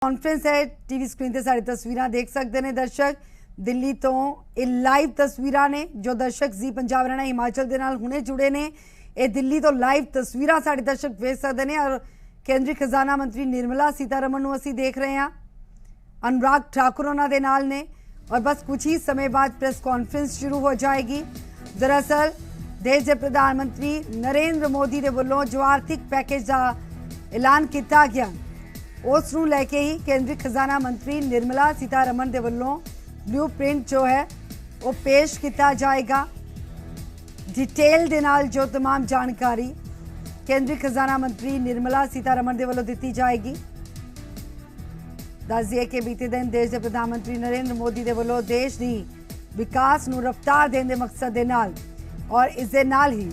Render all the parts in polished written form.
Conference है TV screen ਤੇ ਸਾਡੀ ਤਸਵੀਰਾਂ ਦੇਖ ਸਕਦੇ ਨੇ ਦਰਸ਼ਕ ਦਿੱਲੀ ਤੋਂ ਇਹ ਲਾਈਵ ਤਸਵੀਰਾਂ ਨੇ ਜੋ ਦਰਸ਼ਕ ਜੀ ਪੰਜਾਬ ਰਹਿਣਾ ਹਿਮਾਚਲ ਦੇ ਨਾਲ ਹੁਣੇ ਜੁੜੇ ਨੇ ਇਹ ਦਿੱਲੀ ਤੋਂ ਲਾਈਵ ਤਸਵੀਰਾਂ ਸਾਡੇ ਦਰਸ਼ਕ ਵੇਖ ਸਕਦੇ ਨੇ ਔਰ ਕੇਂਦਰੀ ਖਜ਼ਾਨਾ ਮੰਤਰੀ ਨਿਰਮਲਾ ਸੀਤਾਰਮਨ ਨੂੰ ਅਸੀਂ ਦੇਖ ਰਹੇ ਹਾਂ अनुराग ठाकुर उन्होंने नाल ने और बस कुछ ही समय बाद प्रेस कॉन्फ्रेंस शुरू हो जाएगी। दरअसल देश के प्रधानमंत्री नरेंद्र मोदी के वलों जो आर्थिक पैकेज का ऐलान किया गया उस नूं लैके ही केंद्रीय खजाना मंत्री निर्मला सीतारमन के वलों ब्लू प्रिंट जो है वो पेश किया जाएगा। डिटेल दे नाल जो तमाम जानकारी केंद्रीय खजाना मंत्री निर्मला सीतारमन के वलों दी जाएगी। दस दिए कि बीते दिन देश के प्रधानमंत्री नरेंद्र मोदी के वलों देश की विकास नूं रफ्तार देने के मकसद के नाल और इस दे नाल ही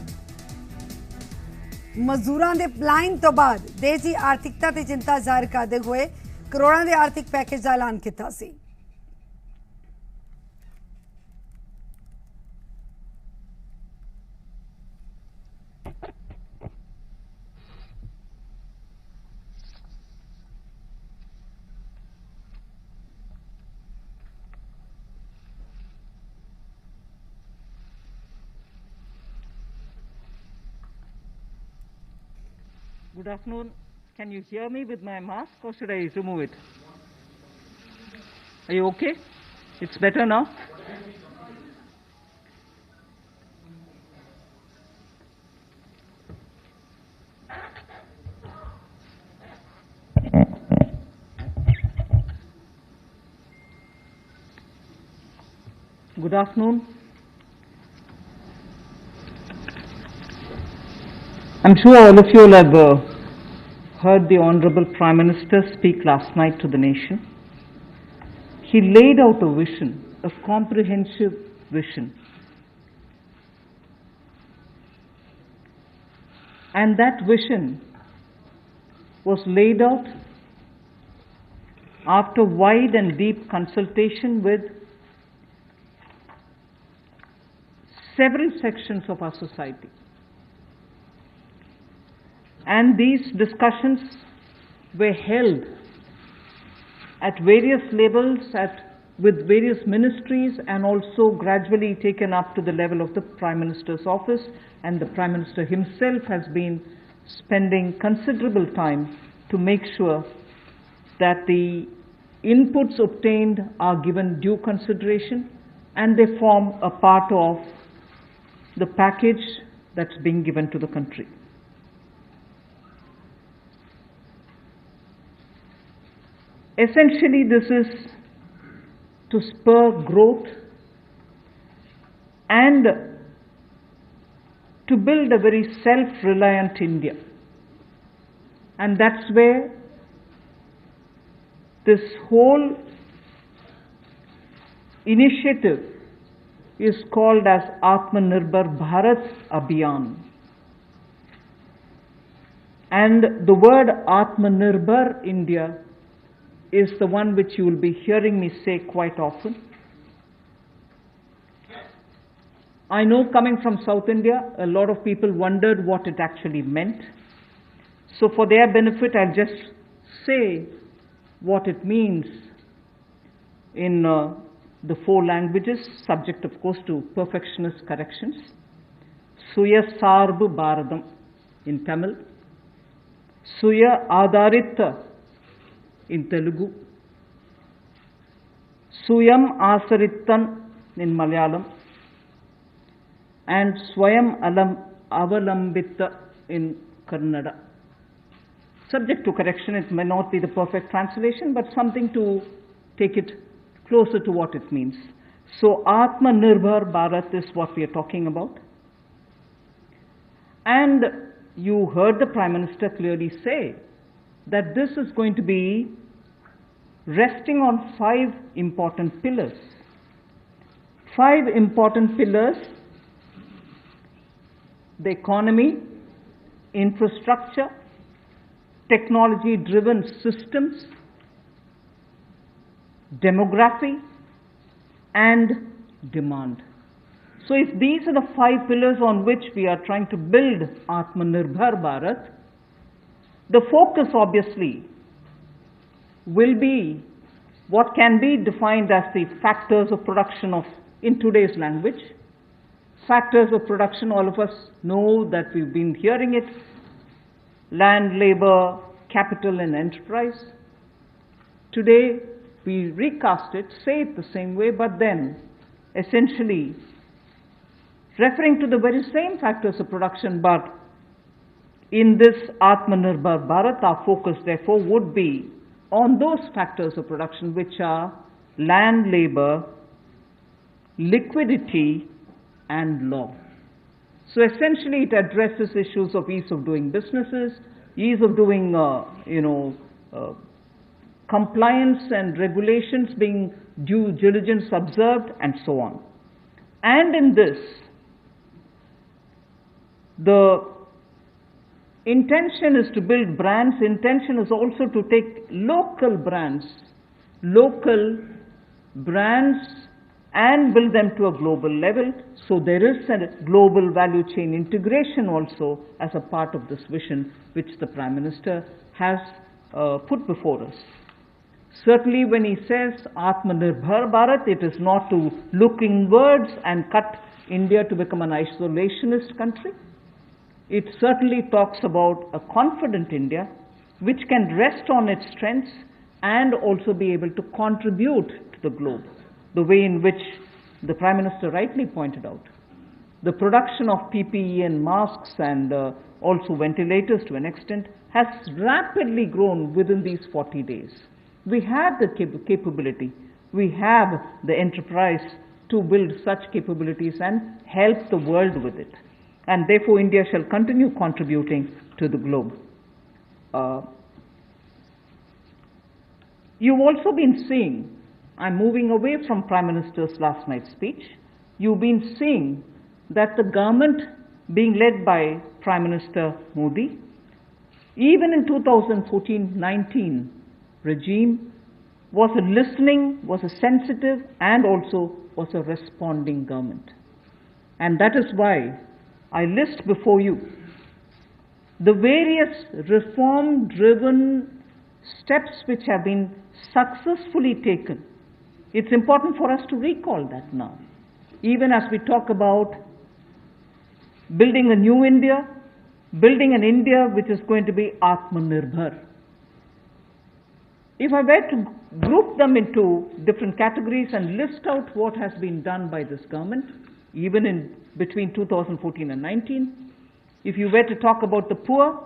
मजदूरों के पलायन तो बाद देश की आर्थिकता की चिंता जाहिर करते हुए करोड़ों के आर्थिक पैकेज का ऐलान किया सी। Good afternoon. Can you hear me with my mask or should I remove it? Are you okay? It's better now? Good afternoon. I'm sure all of you will have heard the Honorable Prime Minister speak last night to the nation. He laid out a vision, a comprehensive vision. And that vision was laid out after wide and deep consultation with several sections of our society. And these discussions were held at various levels with various ministries and also gradually taken up to the level of the Prime Minister's office, and the Prime Minister himself has been spending considerable time to make sure that the inputs obtained are given due consideration and they form a part of the package that's being given to the country. Essentially, this is to spur growth and to build a very self-reliant India. And that's where this whole initiative is called as Atmanirbhar Bharat Abhiyan. And the word Atmanirbhar India is the one which you will be hearing me say quite often. I know coming from South India, a lot of people wondered what it actually meant. So for their benefit, I'll just say what it means in the four languages, subject of course to perfectionist corrections. Suya Sarbu Bharadam in Tamil, Suya Adharita in Telugu, Suyam Asarittan in Malayalam, and Swayam Avalambita in Kannada. Subject to correction, it may not be the perfect translation, but something to take it closer to what it means. So Atmanirbhar Bharat is what we are talking about. And you heard the Prime Minister clearly say that this is going to be resting on five important pillars. Five important pillars: the economy, infrastructure, technology-driven systems, demography, and demand. So if these are the 5 pillars on which we are trying to build Atmanirbhar Bharat, the focus obviously will be what can be defined as the factors of production of, in today's language. Factors of production, all of us know that we've been hearing it: land, labor, capital, and enterprise. Today, we recast it, say it the same way, but then essentially referring to the very same factors of production, but in this Atmanirbhar Bharat, our focus therefore would be on those factors of production which are land, labor, liquidity, and law. So essentially it addresses issues of ease of doing businesses, ease of doing compliance and regulations being due diligence observed, and so on. And in this, the intention is to build brands. Intention is also to take local brands and build them to a global level. So there is a global value chain integration also as a part of this vision which the Prime Minister has put before us. Certainly when he says Atmanirbhar Bharat, it is not to look inwards and cut India to become an isolationist country. It certainly talks about a confident India which can rest on its strengths and also be able to contribute to the globe, the way in which the Prime Minister rightly pointed out. The production of PPE and masks and also ventilators to an extent has rapidly grown within these 40 days. We have the capability, we have the enterprise to build such capabilities and help the world with it. And therefore India shall continue contributing to the globe. You've also been seeing, I'm moving away from Prime Minister's last night's speech, you've been seeing that the government being led by Prime Minister Modi, even in 2014-19 regime, was a listening, was a sensitive, and also was a responding government. And that is why I list before you the various reform-driven steps which have been successfully taken. It's important for us to recall that now, even as we talk about building a new India, building an India which is going to be Atmanirbhar. If I were to group them into different categories and list out what has been done by this government, even in between 2014 and 19, if you were to talk about the poor,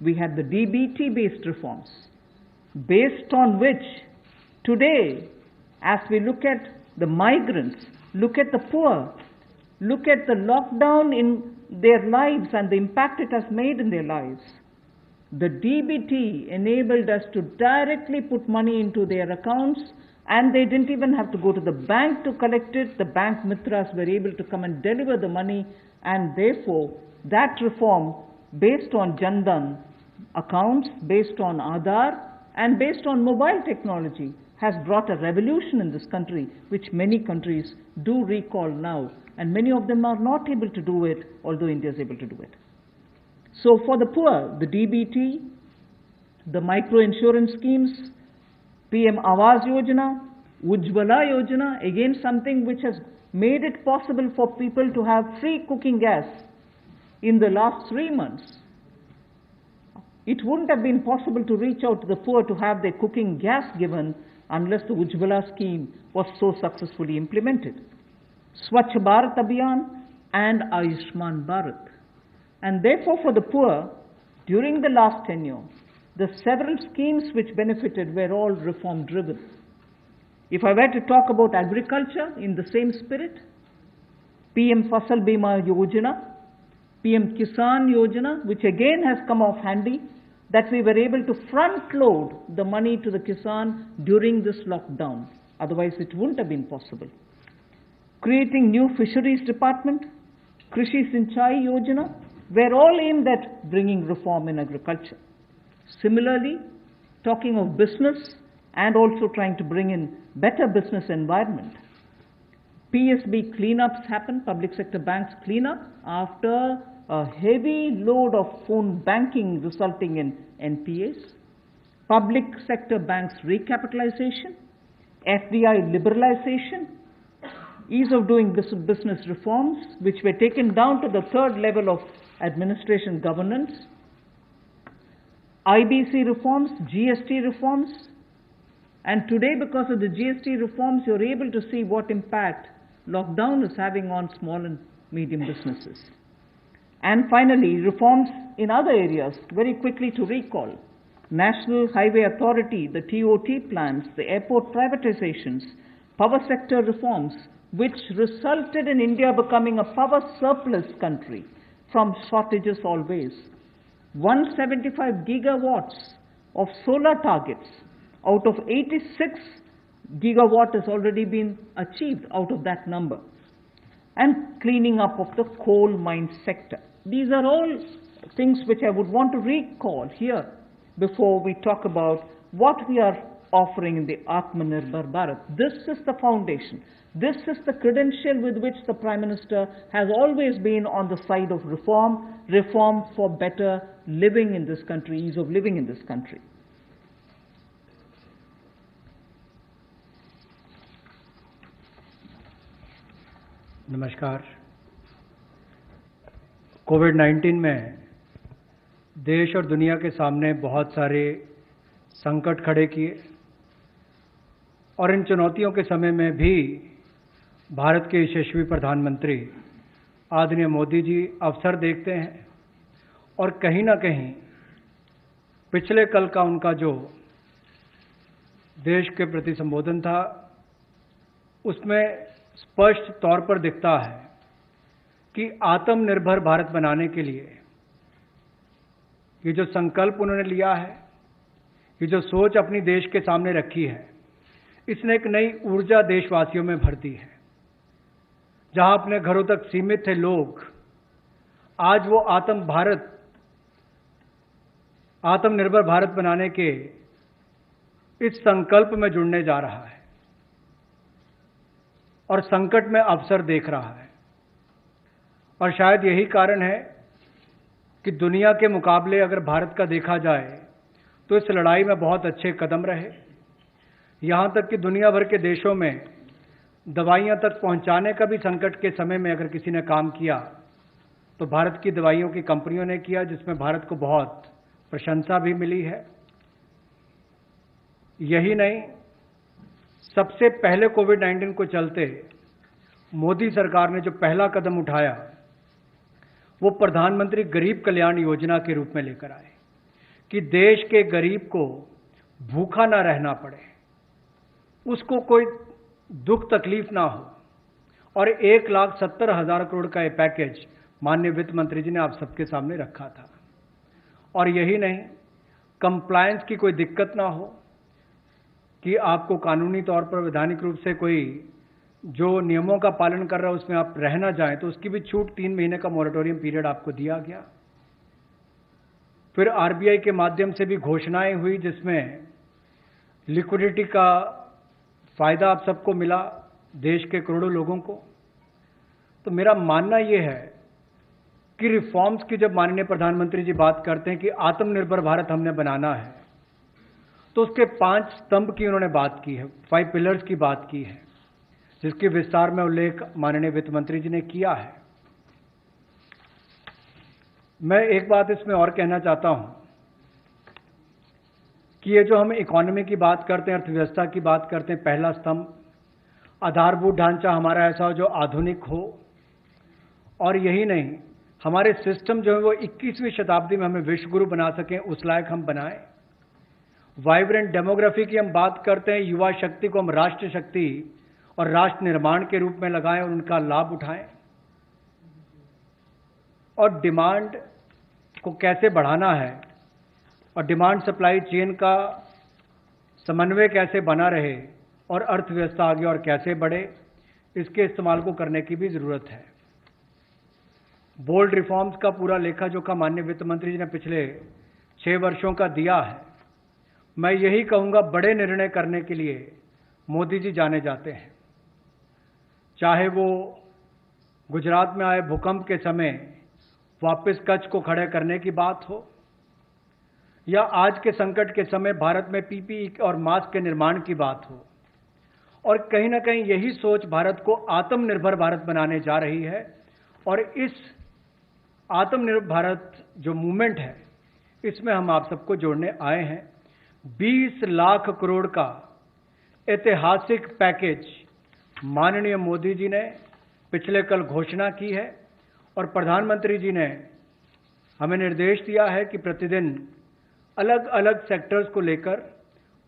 we had the DBT-based reforms, based on which today, as we look at the migrants, look at the poor, look at the lockdown in their lives and the impact it has made in their lives, the DBT enabled us to directly put money into their accounts, and they didn't even have to go to the bank to collect it. The bank mitras were able to come and deliver the money, and therefore that reform based on Jan Dhan accounts, based on Aadhaar, and based on mobile technology has brought a revolution in this country which many countries do recall now, and many of them are not able to do it, although India is able to do it. So for the poor, the DBT, the micro-insurance schemes, PM Awas Yojana, Ujjwala Yojana, again something which has made it possible for people to have free cooking gas in the last 3 months. It wouldn't have been possible to reach out to the poor to have their cooking gas given unless the Ujjwala scheme was so successfully implemented. Swachh Bharat Abhiyan and Ayushman Bharat. And therefore for the poor, during the last tenure, the several schemes which benefited were all reform driven. If I were to talk about agriculture in the same spirit, PM Fasal Bima Yojana, PM Kisan Yojana, which again has come off handy, that we were able to front load the money to the Kisan during this lockdown. Otherwise it wouldn't have been possible. Creating new fisheries department, Krishi Sinchai Yojana, were all aimed at bringing reform in agriculture. Similarly, talking of business and also trying to bring in better business environment. PSB cleanups happen, public sector banks clean up after a heavy load of phone banking resulting in NPAs. public sector banks recapitalization, FDI liberalization, ease of doing business reforms, which were taken down to the third level of administration governance, IBC reforms, GST reforms, and today because of the GST reforms, you're able to see what impact lockdown is having on small and medium businesses. And finally, reforms in other areas, very quickly to recall. National Highway Authority, the TOT plans, the airport privatizations, power sector reforms, which resulted in India becoming a power surplus country from shortages always. 175 gigawatts of solar targets out of 86 gigawatt has already been achieved out of that number. And cleaning up of the coal mine sector. These are all things which I would want to recall here before we talk about what we are offering in the Atmanirbhar Bharat. This is the foundation. This is the credential with which the Prime Minister has always been on the side of reform, reform for better living in this country, ease of living in this country. नमस्कार। कोविड-19 में देश और दुनिया के सामने बहुत सारे संकट खड़े किए और इन चुनौतियों के समय में भी भारत के यशस्वी प्रधानमंत्री आदरणीय मोदी जी अवसर देखते हैं और कहीं ना कहीं पिछले कल का उनका जो देश के प्रति संबोधन था उसमें स्पष्ट तौर पर दिखता है कि आत्मनिर्भर भारत बनाने के लिए ये जो संकल्प उन्होंने लिया है, ये जो सोच अपनी देश के सामने रखी है, इसने एक नई ऊर्जा देशवासियों में भर दी है। जहां अपने घरों तक सीमित थे लोग, आज वो आत्मनिर्भर भारत बनाने के इस संकल्प में जुड़ने जा रहा है और संकट में अवसर देख रहा है। और शायद यही कारण है कि दुनिया के मुकाबले अगर भारत का देखा जाए तो इस लड़ाई में बहुत अच्छे कदम रहे। यहां तक कि दुनिया भर के देशों में दवाइयां तक पहुंचाने का भी संकट के समय में अगर किसी ने काम किया तो भारत की दवाइयों की कंपनियों ने किया, जिसमें भारत को बहुत प्रशंसा भी मिली है। यही नहीं, सबसे पहले कोविड-19 को चलते मोदी सरकार ने जो पहला कदम उठाया वो प्रधानमंत्री गरीब कल्याण योजना के रूप में लेकर आए कि देश के गरीब को भूखा ना रहना पड़े, उसको कोई दुख तकलीफ ना हो। और 1,70,000 करोड़ का ये पैकेज माननीय वित्त मंत्री जी ने आप सबके सामने रखा था। और यही नहीं, कंप्लायंस की कोई दिक्कत ना हो कि आपको कानूनी तौर पर वैधानिक रूप से कोई जो नियमों का पालन कर रहा है उसमें आप रह ना जाएं, तो उसकी भी छूट 3 महीने का मोरेटोरियम पीरियड आपको दिया गया। फिर आरबीआई के माध्यम से भी घोषणाएं हुई जिसमें लिक्विडिटी का फायदा आप सबको मिला, देश के करोड़ों लोगों को। तो मेरा मानना यह है कि रिफॉर्म्स की जब माननीय प्रधानमंत्री जी बात करते हैं कि आत्मनिर्भर भारत हमने बनाना है, तो उसके 5 स्तंभ की उन्होंने बात की है, 5 पिलर्स की बात की है, जिसके विस्तार में उल्लेख माननीय वित्त मंत्री जी ने किया है। मैं एक बात इसमें और कहना चाहता हूं कि ये जो हम इकोनॉमी की बात करते हैं, अर्थव्यवस्था की बात करते हैं, पहला स्तंभ आधारभूत ढांचा हमारा ऐसा हो जो आधुनिक हो। और यही नहीं, हमारे सिस्टम जो है वो 21वीं शताब्दी में हमें विश्व गुरु बना सकें, उस लायक हम बनाएं। वाइब्रेंट डेमोग्राफी की हम बात करते हैं, युवा शक्ति को हम राष्ट्र शक्ति और राष्ट्र निर्माण के रूप में लगाएं और उनका लाभ उठाएं। और डिमांड को कैसे बढ़ाना है और डिमांड सप्लाई चेन का समन्वय कैसे बना रहे और अर्थव्यवस्था आगे और कैसे बढ़े, इसके इस्तेमाल को करने की भी जरूरत है। बोल्ड रिफॉर्म्स का पूरा लेखा जोखा माननीय वित्त मंत्री जी ने पिछले 6 वर्षों का दिया है। मैं यही कहूंगा, बड़े निर्णय करने के लिए मोदी जी जाने जाते हैं। चाहे वो गुजरात में आए भूकंप के समय वापस कच्छ को खड़े करने की बात हो, या आज के संकट के समय भारत में पीपीई और मास्क के निर्माण की बात हो, और कहीं ना कहीं यही सोच भारत को आत्मनिर्भर भारत बनाने जा रही है। और इस आत्मनिर्भर भारत जो मूवमेंट है, इसमें हम आप सबको जोड़ने आए हैं। 20 लाख करोड़ का ऐतिहासिक पैकेज माननीय मोदी जी ने पिछले कल घोषणा की है, और प्रधानमंत्री जी ने हमें निर्देश दिया है कि प्रतिदिन अलग अलग सेक्टर्स को लेकर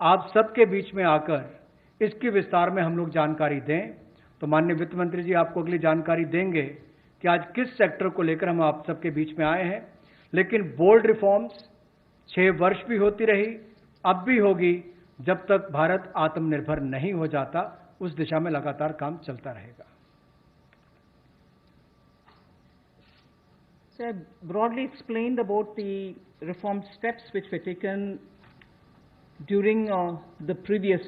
आप सबके बीच में आकर इसकी विस्तार में हम लोग जानकारी दें। तो माननीय वित्त मंत्री जी आपको अगली जानकारी देंगे कि आज किस सेक्टर को लेकर हम आप सबके बीच में आए हैं। लेकिन बोल्ड रिफॉर्म्स 6 वर्ष भी होती रही, अब भी होगी, जब तक भारत आत्मनिर्भर नहीं हो जाता, उस दिशा में लगातार काम चलता रहेगा। So I broadly explained about the reform steps which were taken during the previous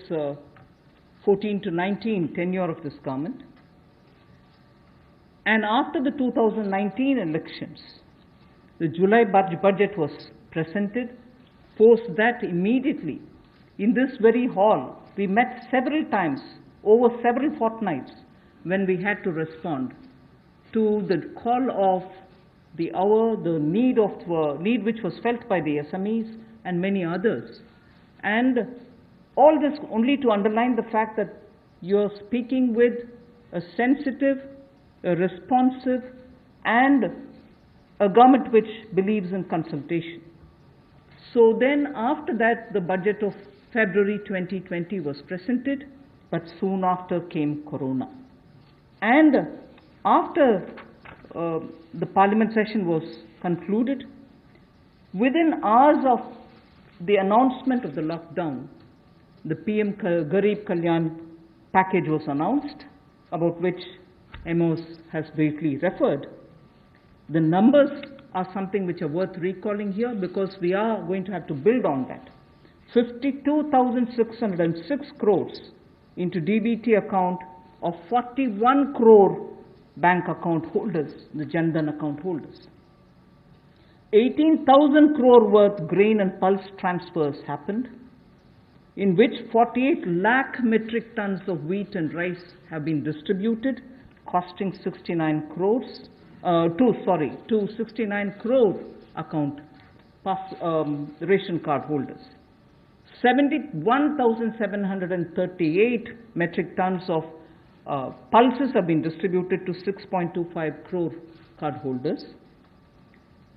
14 to 19 tenure of this government. And after the 2019 elections, the July budget was presented. Post that, immediately, in this very hall, we met several times over several fortnights when we had to respond to the call of the hour, the need which was felt by the SMEs and many others. And all this only to underline the fact that you're speaking with a sensitive, a responsive, and a government which believes in consultation. So then after that, the budget of February 2020 was presented, but soon after came Corona. And after the parliament session was concluded, within hours of the announcement of the lockdown, the PM Garib Kalyan package was announced, about which Amos has briefly referred. The numbers are something which are worth recalling here, because we are going to have to build on that. 52,606 crores into DBT account of 41 crore bank account holders, the Jan Dhan account holders. 18,000 crore worth grain and pulse transfers happened, in which 48 lakh metric tons of wheat and rice have been distributed, costing 69 crores, to 69 crore account ration card holders. 71,738 metric tons of pulses have been distributed to 6.25 crore card holders.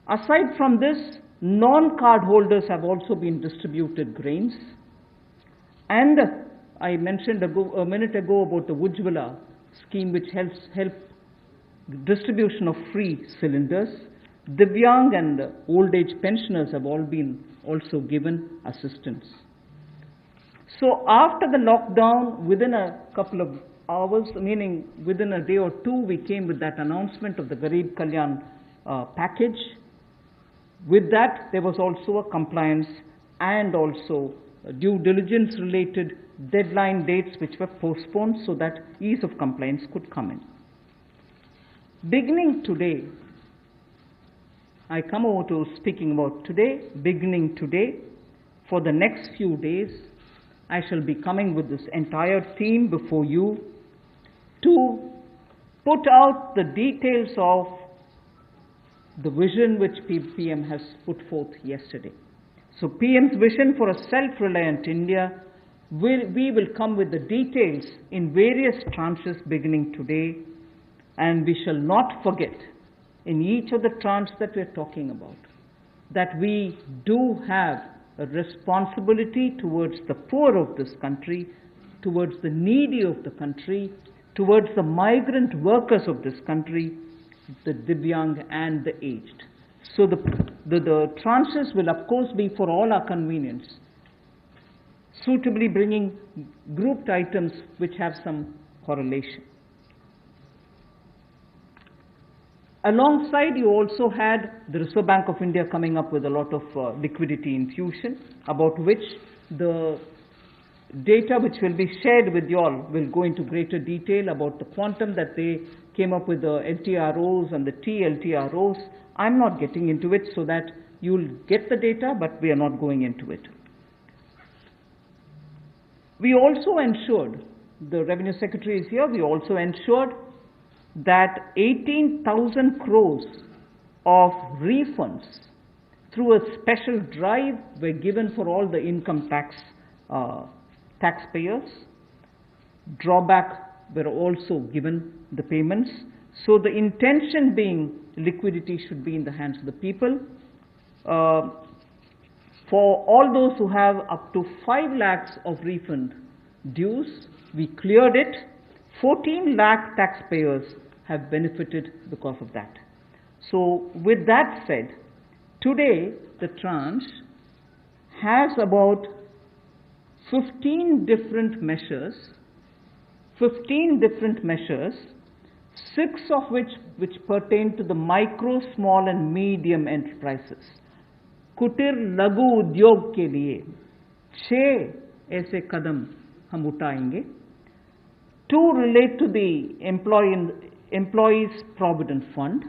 Aside from this, non-card holders have also been distributed grains. And I mentioned a minute ago about the Ujjwala scheme, which help distribution of free cylinders. Divyang and old age pensioners have all been also given assistance. So after the lockdown, within a couple of hours, meaning within a day or two, we came with that announcement of the Garib Kalyan package. With that, there was also a compliance and also due diligence related deadline dates which were postponed so that ease of compliance could come in. Beginning today, I come over to speaking about today. Beginning today, for the next few days, I shall be coming with this entire team before you to put out the details of the vision which PM has put forth yesterday. So PM's vision for a self-reliant India, we will come with the details in various tranches beginning today, and we shall not forget in each of the tranches that we are talking about that we do have a responsibility towards the poor of this country, towards the needy of the country, towards the migrant workers of this country, the Divyang and the aged. So the tranches will of course be for all our convenience, suitably bringing grouped items which have some correlation. Alongside, you also had the Reserve Bank of India coming up with a lot of liquidity infusion, about which the data which will be shared with you all will go into greater detail about the quantum that they came up with, the LTROs and the TLTROs. I'm not getting into it so that You'll get the data, but we are not going into it. We also ensured, the Revenue Secretary is here, we also ensured that 18,000 crores of refunds through a special drive were given for all the income taxpayers. Drawback were also given the payments. So the intention being liquidity should be in the hands of the people. For all those who have up to 5 lakhs of refund dues, we cleared it. 14 lakh taxpayers have benefited because of that. So with that said, today the tranche has about 15 different measures, 6 of which pertain to the micro, small and medium enterprises. कुटीर लघु उद्योग के लिए 6 ऐसे कदम हम उठाएंगे. 2 relate to the employees provident fund.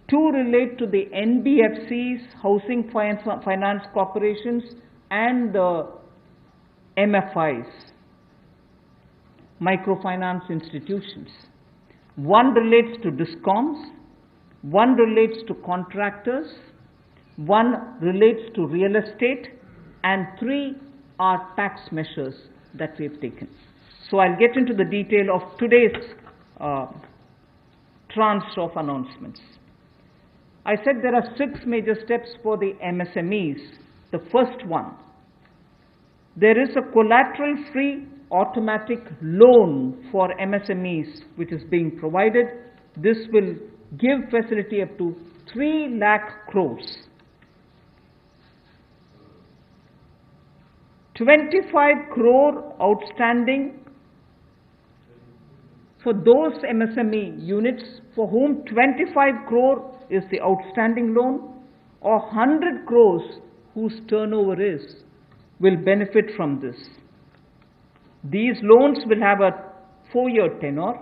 2 relate to the NBFCs, housing finance corporations, and the MFIs, microfinance institutions. 1 relates to DISCOMs, 1 relates to contractors, 1 relates to real estate, and 3 are tax measures that we have taken. So I'll get into the detail of today's tranche of announcements. I said there are 6 major steps for the MSMEs. The first one, there is a collateral-free automatic loan for MSMEs which is being provided. This will give facility up to 3 lakh crores. 25 crore outstanding for those MSME units for whom 25 crore is the outstanding loan, or 100 crores whose turnover will benefit from this. These loans will have a 4-year tenure,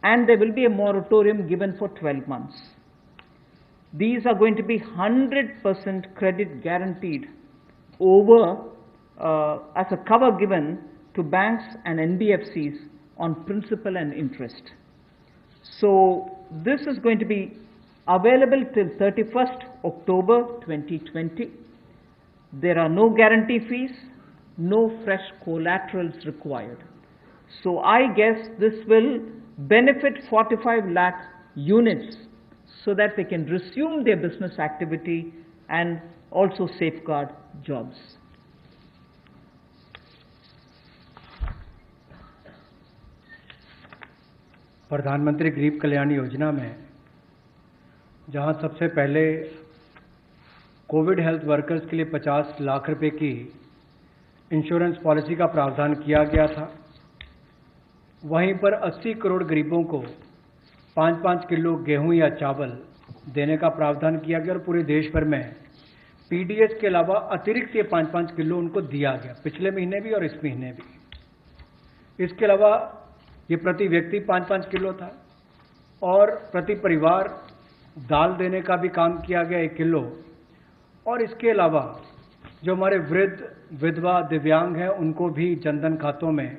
and there will be a moratorium given for 12 months. These are going to be 100% credit guaranteed over as a cover given to banks and NBFCs on principal and interest. So this is going to be available till 31st October 2020. There are no guarantee fees, no fresh collaterals required. So I guess this will benefit 45 lakh units so that they can resume their business activity and also safeguard jobs. प्रधानमंत्री गरीब कल्याण योजना में जहां सबसे पहले Covid health workers के लिए 50 लाख रुपए की इंश्योरेंस पॉलिसी का प्रावधान किया गया था, वहीं पर 80 करोड़ गरीबों को 5-5 किलो गेहूं या चावल देने का प्रावधान किया गया और पूरे देश भर में पीडीएस के अलावा अतिरिक्त ये 5-5 किलो उनको दिया गया, पिछले महीने भी और इस महीने भी. इसके अलावा ये प्रति व्यक्ति 5-5 किलो था और प्रति परिवार दाल देने का भी काम किया गया 1 किलो. और इसके अलावा जो हमारे वृद्ध, विधवा, दिव्यांग हैं उनको भी जनधन खातों में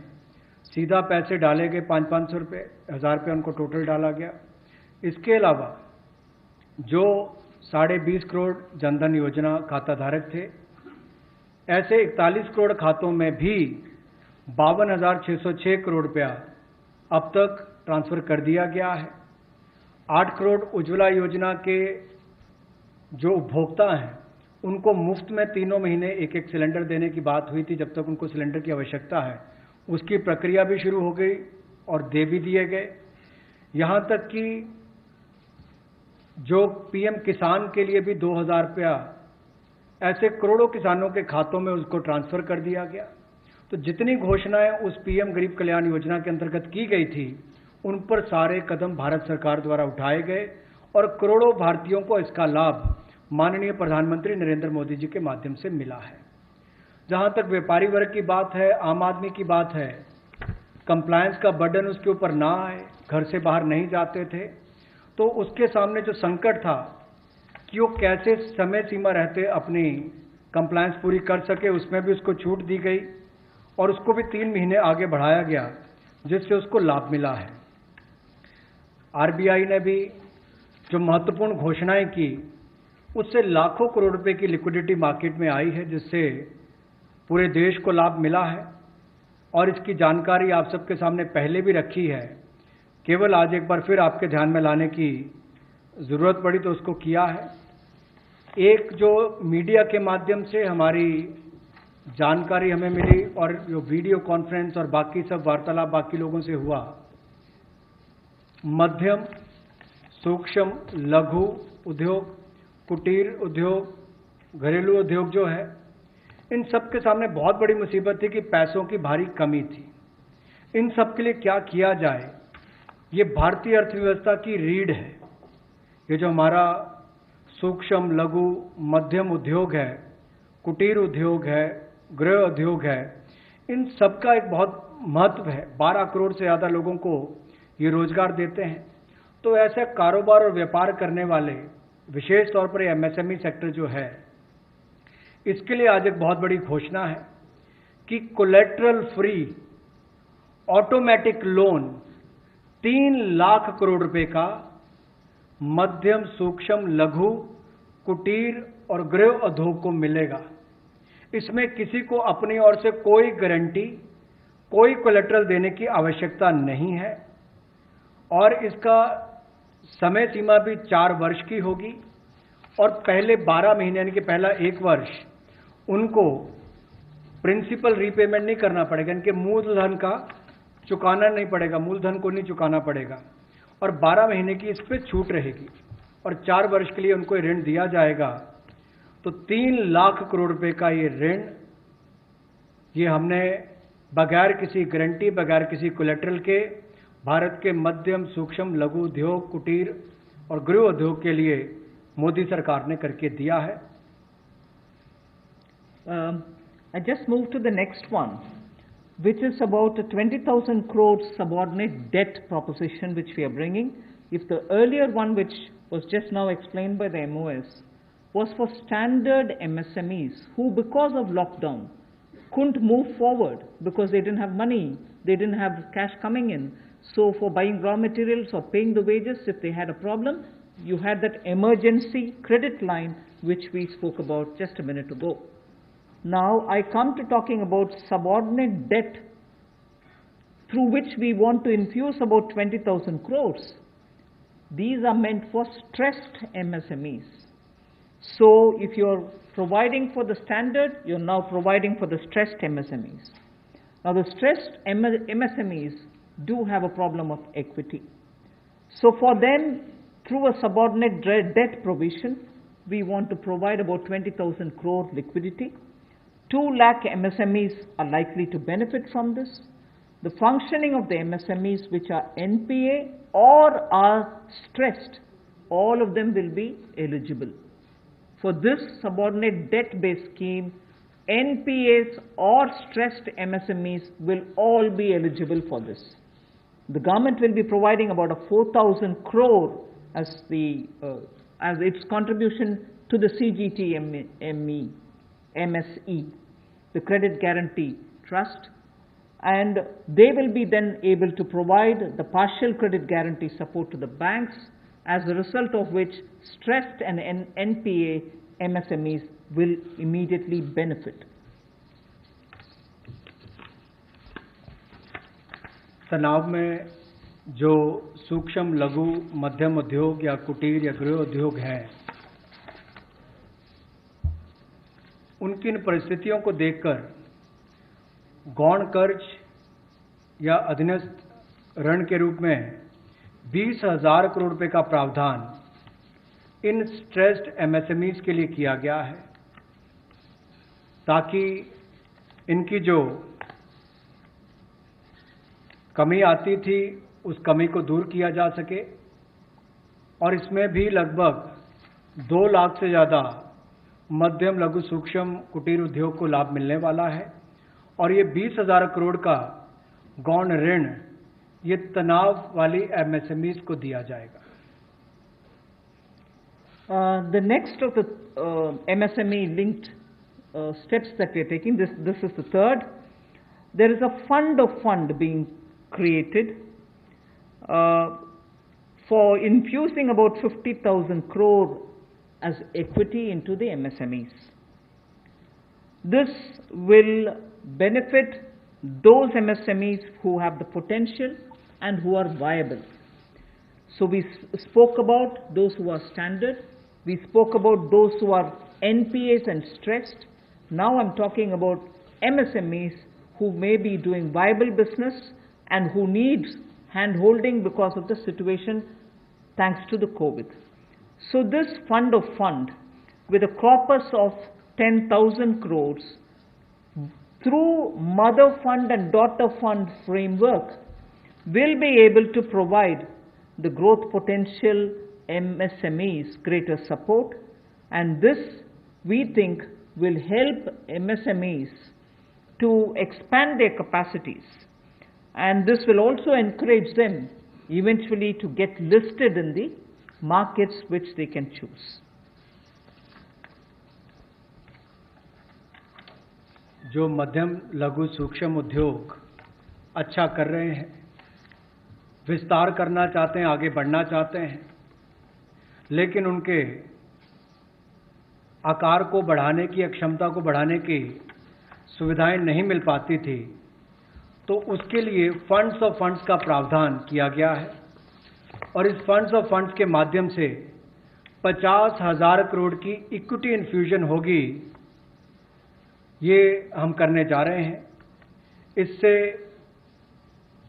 सीधा पैसे डाले गए, 500-500 रुपये, 1000 रुपये उनको टोटल डाला गया. इसके अलावा जो 20.5 करोड़ जनधन योजना खाता धारक थे, ऐसे 41 करोड़ खातों में भी 52,606 करोड़ रुपया अब तक ट्रांसफर कर दिया गया है. 8 करोड़ उज्ज्वला योजना के जो उपभोक्ता हैं उनको मुफ्त में 3 महीने एक सिलेंडर देने की बात हुई थी. जब तक उनको सिलेंडर की आवश्यकता है उसकी प्रक्रिया भी शुरू हो गई और दे भी दिए गए. यहाँ तक कि जो पीएम किसान के लिए भी 2,000 रुपया ऐसे करोड़ों किसानों के खातों में उसको ट्रांसफर कर दिया गया. तो जितनी घोषणाएं उस पीएम गरीब कल्याण योजना के अंतर्गत की गई थी उन पर सारे कदम भारत सरकार द्वारा उठाए गए और करोड़ों भारतीयों को इसका लाभ माननीय प्रधानमंत्री नरेंद्र मोदी जी के माध्यम से मिला है. जहां तक व्यापारी वर्ग की बात है, आम आदमी की बात है, कंप्लायंस का बर्डन उसके ऊपर ना आए, घर से बाहर नहीं जाते थे, तो उसके सामने जो संकट था कि वो कैसे समय सीमा रहते अपनी कंप्लायंस पूरी कर सके, उसमें भी उसको छूट दी गई और उसको भी 3 महीने आगे बढ़ाया गया, जिससे उसको लाभ मिला है। आरबीआई ने भी जो महत्वपूर्ण घोषणाएं की, उससे लाखों करोड़ रुपए की लिक्विडिटी मार्केट में आई है, जिससे पूरे देश को लाभ मिला है। और इसकी जानकारी आप सबके सामने पहले भी रखी है, केवल आज एक बार फिर आपके ध्यान में लाने की जरूरत पड़ी तो उसको किया है। एक जो मीडिया के माध्यम से हमारी जानकारी हमें मिली और जो वीडियो कॉन्फ्रेंस और बाकी सब वार्तालाप बाकी लोगों से हुआ, मध्यम सूक्ष्म लघु उद्योग, कुटीर उद्योग, घरेलू उद्योग जो है, इन सब के सामने बहुत बड़ी मुसीबत थी कि पैसों की भारी कमी थी। इन सब के लिए क्या किया जाए, ये भारतीय अर्थव्यवस्था की रीढ़ है। ये जो हमारा सूक्ष्म लघु मध्यम उद्योग है, कुटीर उद्योग है, गृह उद्योग है, इन सब का एक बहुत महत्व है। 12 करोड़ से ज़्यादा लोगों को ये रोजगार देते हैं। तो ऐसे कारोबार और व्यापार करने वाले, विशेष तौर पर एमएसएमई सेक्टर जो है, इसके लिए आज एक बहुत बड़ी घोषणा है कि collateral free automatic loan 3 lakh crore रुपए का मध्यम सूक्ष्म लघु कुटीर और गृह उद्योग को मिलेगा। इसमें किसी को अपनी ओर से कोई गारंटी, कोई कोलेटरल देने की आवश्यकता नहीं है और इसका समय सीमा भी 4 वर्ष की होगी और पहले 12 महीने यानी कि पहला 1 वर्ष उनको प्रिंसिपल रीपेमेंट नहीं करना पड़ेगा, इनके मूलधन का चुकाना नहीं पड़ेगा, मूलधन को नहीं चुकाना पड़ेगा और 12 महीने की इस पर छूट रहेगी और 4 वर्ष के लिए उनको ऋण दिया जाएगा। तो 3 लाख करोड़ रुपए का ये ऋण, ये हमने बगैर किसी गारंटी, बगैर किसी कोलेटरल के भारत के मध्यम सूक्ष्म लघु उद्योग, कुटीर और गृह उद्योग के लिए मोदी सरकार ने करके दिया है। I just move to the next one, which is about a 20,000 crore subordinate debt proposition which we are bringing. If the earlier one, which was just now explained by the MOS, was for standard MSMEs who, because of lockdown, couldn't move forward because they didn't have money, they didn't have cash coming in. So for buying raw materials or paying the wages, if they had a problem, you had that emergency credit line which we spoke about just a minute ago. Now I come to talking about subordinate debt through which we want to infuse about 20,000 crores. These are meant for stressed MSMEs. So if you're providing for the standard, you're now providing for the stressed MSMEs. Now the stressed MSMEs do have a problem of equity. So for them, through a subordinate debt provision, we want to provide about 20,000 crore liquidity. 2 lakh MSMEs are likely to benefit from this. The functioning of the MSMEs which are NPA or are stressed, all of them will be eligible. For this subordinate debt-based scheme, NPAs or stressed MSMEs will all be eligible for this. The government will be providing about a 4,000 crore as its contribution to the CGTMSE, the Credit Guarantee Trust, and they will be then able to provide the partial credit guarantee support to the banks, as a result of which stressed and NPA MSMEs will immediately benefit. तनाव में जो सूक्ष्म लघु मध्यम उद्योग या कुटीर या गृह उद्योग हैं, उनकी इन परिस्थितियों को देखकर गौण कर्ज या अधीनस्थ ऋण के रूप में 20,000 करोड़ रुपए का प्रावधान इन स्ट्रेस्ड एमएसएमईज के लिए किया गया है, ताकि इनकी जो कमी आती थी उस कमी को दूर किया जा सके। और इसमें भी लगभग 2 लाख से ज़्यादा मध्यम लघु सूक्ष्म कुटीर उद्योग को लाभ मिलने वाला है और ये 20,000 करोड़ का गौण ऋण ये तनाव वाली एमएसएमईज को दिया जाएगा। The next of the MSME linked steps that we are taking, this is the third. There is a fund being created for infusing about 50,000 crore as equity into the MSMEs. This will benefit those MSMEs who have the potential and who are viable. So we spoke about those who are standard, we spoke about those who are NPAs and stressed. Now I'm talking about MSMEs who may be doing viable business and who needs hand-holding because of the situation thanks to the COVID. So this fund with a corpus of 10,000 crores through mother fund and daughter fund framework will be able to provide the growth potential MSMEs greater support, and this we think will help MSMEs to expand their capacities, and this will also encourage them eventually to get listed in the markets which they can choose. जो मध्यम लघु सूक्ष्म उद्योग अच्छा कर रहे हैं, विस्तार करना चाहते हैं, आगे बढ़ना चाहते हैं, लेकिन उनके आकार को बढ़ाने की, क्षमता को बढ़ाने की सुविधाएं नहीं मिल पाती थी, तो उसके लिए फंड्स ऑफ फंड्स का प्रावधान किया गया है और इस फंड्स ऑफ फंड्स के माध्यम से 50,000 करोड़ की इक्विटी इन्फ्यूजन होगी, ये हम करने जा रहे हैं। इससे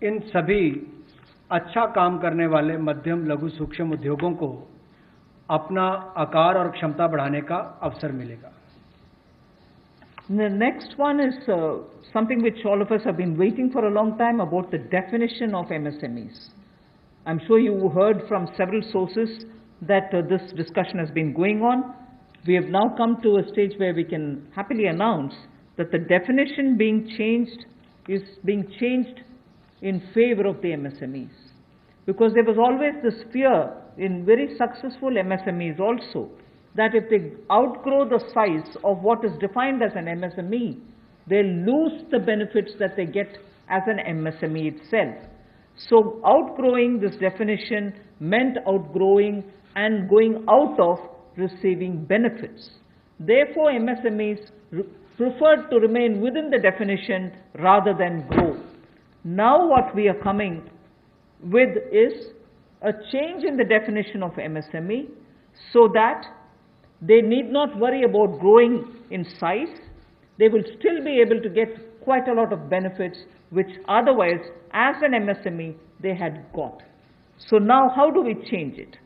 इन सभी अच्छा काम करने वाले मध्यम लघु सूक्ष्म उद्योगों को अपना आकार और क्षमता बढ़ाने का अवसर मिलेगा। The next one is something which all of us have been waiting for a long time, about the definition of MSMEs. I'm sure you heard from several sources that this discussion has been going on. We have now come to a stage where we can happily announce that the definition being changed is being changed in favor of the MSMEs. Because there was always this fear in very successful MSMEs also, that if they outgrow the size of what is defined as an MSME, they lose the benefits that they get as an MSME itself. So outgrowing this definition meant outgrowing and going out of receiving benefits. Therefore, MSMEs preferred to remain within the definition rather than grow. Now what we are coming with is a change in the definition of MSME so that they need not worry about growing in size. They will still be able to get quite a lot of benefits which otherwise as an MSME they had got. So now how do we change it?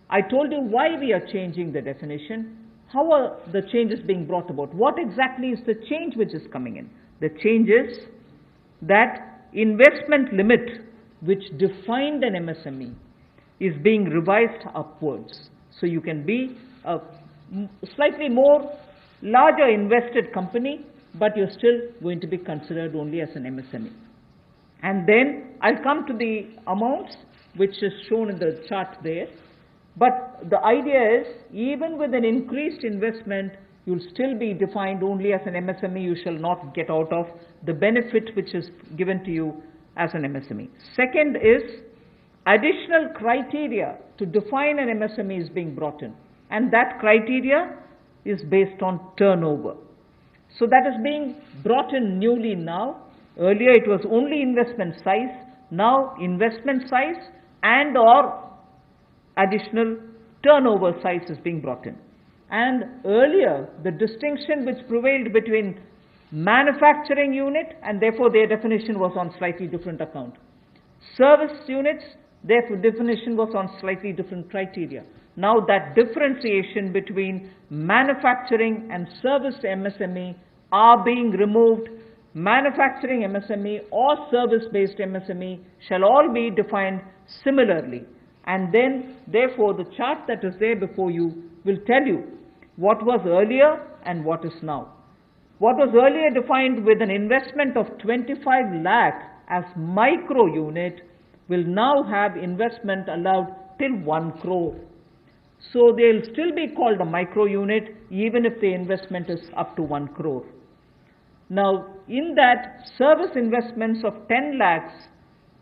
I told you why we are changing the definition. How are the changes being brought about? What exactly is the change which is coming in? The change is that investment limit which defined an MSME is being revised upwards. So you can be a slightly more larger invested company, but you're still going to be considered only as an MSME. And then I'll come to the amounts which is shown in the chart there. But the idea is, even with an increased investment, you'll still be defined only as an MSME. You shall not get out of the benefit which is given to you as an MSME. Second is, additional criteria to define an MSME is being brought in. And that criteria is based on turnover. So that is being brought in newly now. Earlier it was only investment size. Now investment size and or additional turnover size is being brought in. And earlier, the distinction which prevailed between manufacturing unit, and therefore their definition was on slightly different account. Service units, their definition was on slightly different criteria. Now that differentiation between manufacturing and service MSME are being removed. Manufacturing MSME or service-based MSME shall all be defined similarly. And then, therefore, the chart that is there before you will tell you what was earlier and what is now. What was earlier defined with an investment of 25 lakh as micro unit will now have investment allowed till 1 crore. So they'll still be called a micro unit even if the investment is up to 1 crore. Now, in that, service investments of 10 lakhs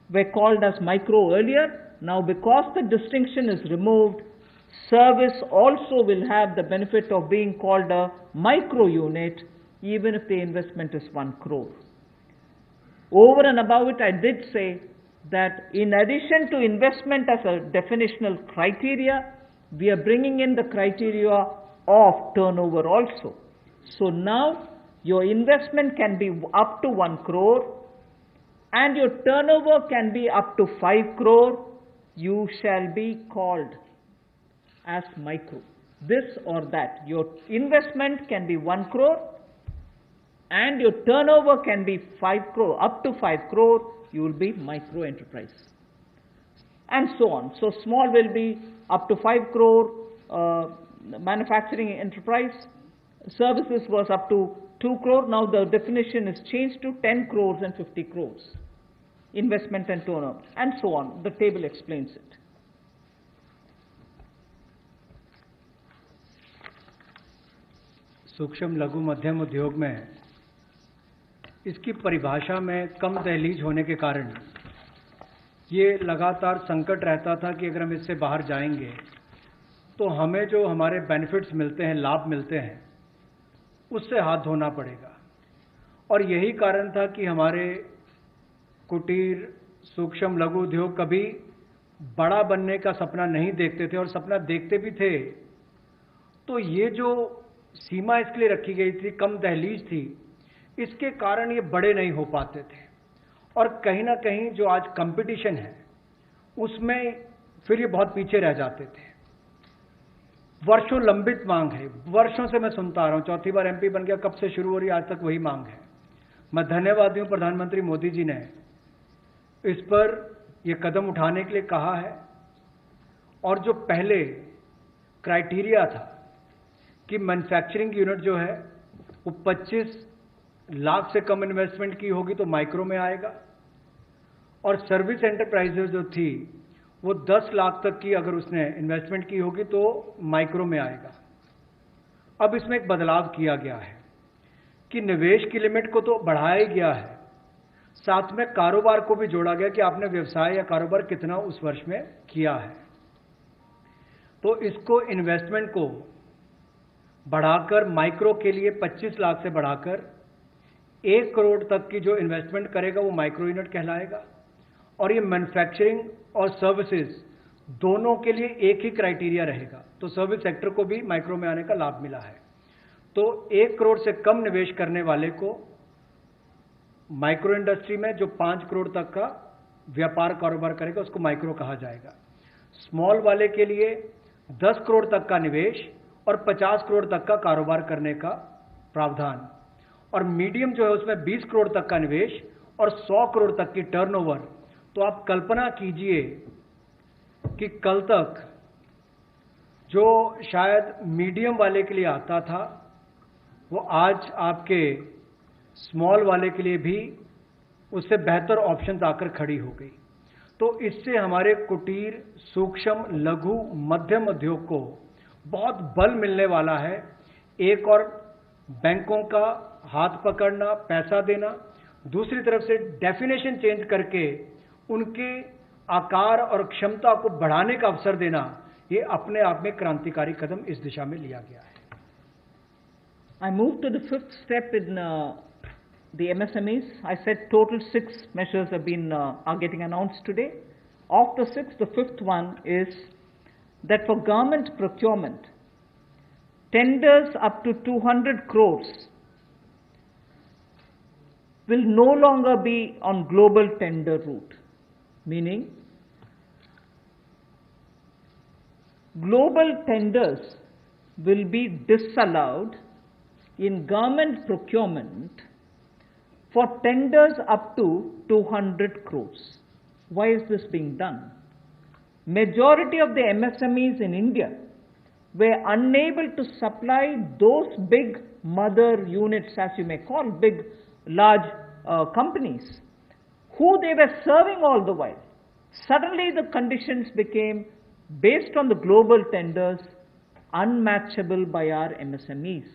were called as micro earlier. Now, because the distinction is removed, service also will have the benefit of being called a micro unit even if the investment is 1 crore. Over and above it, I did say that in addition to investment as a definitional criteria, we are bringing in the criteria of turnover also. So now your investment can be up to 1 crore and your turnover can be up to 5 crore. You shall be called as micro. This or that. Your investment can be 1 crore and your turnover can be 5 crore. Up to 5 crore, you will be micro enterprise. And so on. So small will be up to 5 crore manufacturing enterprise. Services was up to 2 crore. Now the definition is changed to 10 crores and 50 crores. Investment and turnover. And so on. The table explains it. सूक्ष्म लघु मध्यम उद्योग में इसकी परिभाषा में कम दहलीज होने के कारण ये लगातार संकट रहता था कि अगर हम इससे बाहर जाएंगे तो हमें जो हमारे बेनिफिट्स मिलते हैं, लाभ मिलते हैं, उससे हाथ धोना पड़ेगा। और यही कारण था कि हमारे कुटीर सूक्ष्म लघु उद्योग कभी बड़ा बनने का सपना नहीं देखते थे, और सपना देखते भी थे तो ये जो सीमा इसके लिए रखी गई थी, कम दहलीज थी, इसके कारण ये बड़े नहीं हो पाते थे। और कहीं ना कहीं जो आज कंपटीशन है उसमें फिर ये बहुत पीछे रह जाते थे। वर्षों लंबित मांग है, वर्षों से मैं सुनता आ रहा हूं, चौथी बार एमपी बन गया, कब से शुरू हो रही, आज तक वही मांग है। मैं धन्यवादी हूं प्रधानमंत्री मोदी जी ने इस पर ये कदम उठाने के लिए कहा है। और जो पहले क्राइटेरिया था कि मैन्युफैक्चरिंग यूनिट जो है वो 25 लाख से कम इन्वेस्टमेंट की होगी तो माइक्रो में आएगा, और सर्विस एंटरप्राइजेज जो थी वो 10 लाख तक की अगर उसने इन्वेस्टमेंट की होगी तो माइक्रो में आएगा। अब इसमें एक बदलाव किया गया है कि निवेश की लिमिट को तो बढ़ाया ही गया है, साथ में कारोबार को भी जोड़ा गया कि आपने व्यवसाय या कारोबार कितना उस वर्ष में किया है। तो इसको इन्वेस्टमेंट को बढ़ाकर माइक्रो के लिए 25 लाख से बढ़ाकर 1 करोड़ तक की जो इन्वेस्टमेंट करेगा वो माइक्रो यूनिट कहलाएगा। और ये मैन्युफैक्चरिंग और सर्विसेज दोनों के लिए एक ही क्राइटेरिया रहेगा, तो सर्विस सेक्टर को भी माइक्रो में आने का लाभ मिला है। तो 1 करोड़ से कम निवेश करने वाले को माइक्रो इंडस्ट्री में जो 5 करोड़ तक का व्यापार कारोबार करेगा उसको माइक्रो कहा जाएगा। स्मॉल वाले के लिए 10 करोड़ तक का निवेश और 50 करोड़ तक का कारोबार करने का प्रावधान, और मीडियम जो है उसमें 20 करोड़ तक का निवेश और 100 करोड़ तक की टर्नओवर। तो आप कल्पना कीजिए कि कल तक जो शायद मीडियम वाले के लिए आता था वो आज आपके स्मॉल वाले के लिए भी उससे बेहतर ऑप्शंस आकर खड़ी हो गई। तो इससे हमारे कुटीर सूक्ष्म लघु मध्यम उद्योग को बहुत बल मिलने वाला है। एक और बैंकों का हाथ पकड़ना, पैसा देना, दूसरी तरफ से डेफिनेशन चेंज करके उनके आकार और क्षमता को बढ़ाने का अवसर देना, ये अपने आप में क्रांतिकारी कदम इस दिशा में लिया गया है। I move to the fifth step in the MSMEs. I said total 6 measures are getting announced today. Of the 6, the fifth one is that for government procurement, tenders up to 200 crores will no longer be on global tender route, meaning global tenders will be disallowed in government procurement for tenders up to 200 crores. Why is this being done? Majority of the MSMEs in India were unable to supply those big mother units, as you may call, big, large companies, who they were serving all the while. Suddenly the conditions became based on the global tenders, unmatchable by our MSMEs.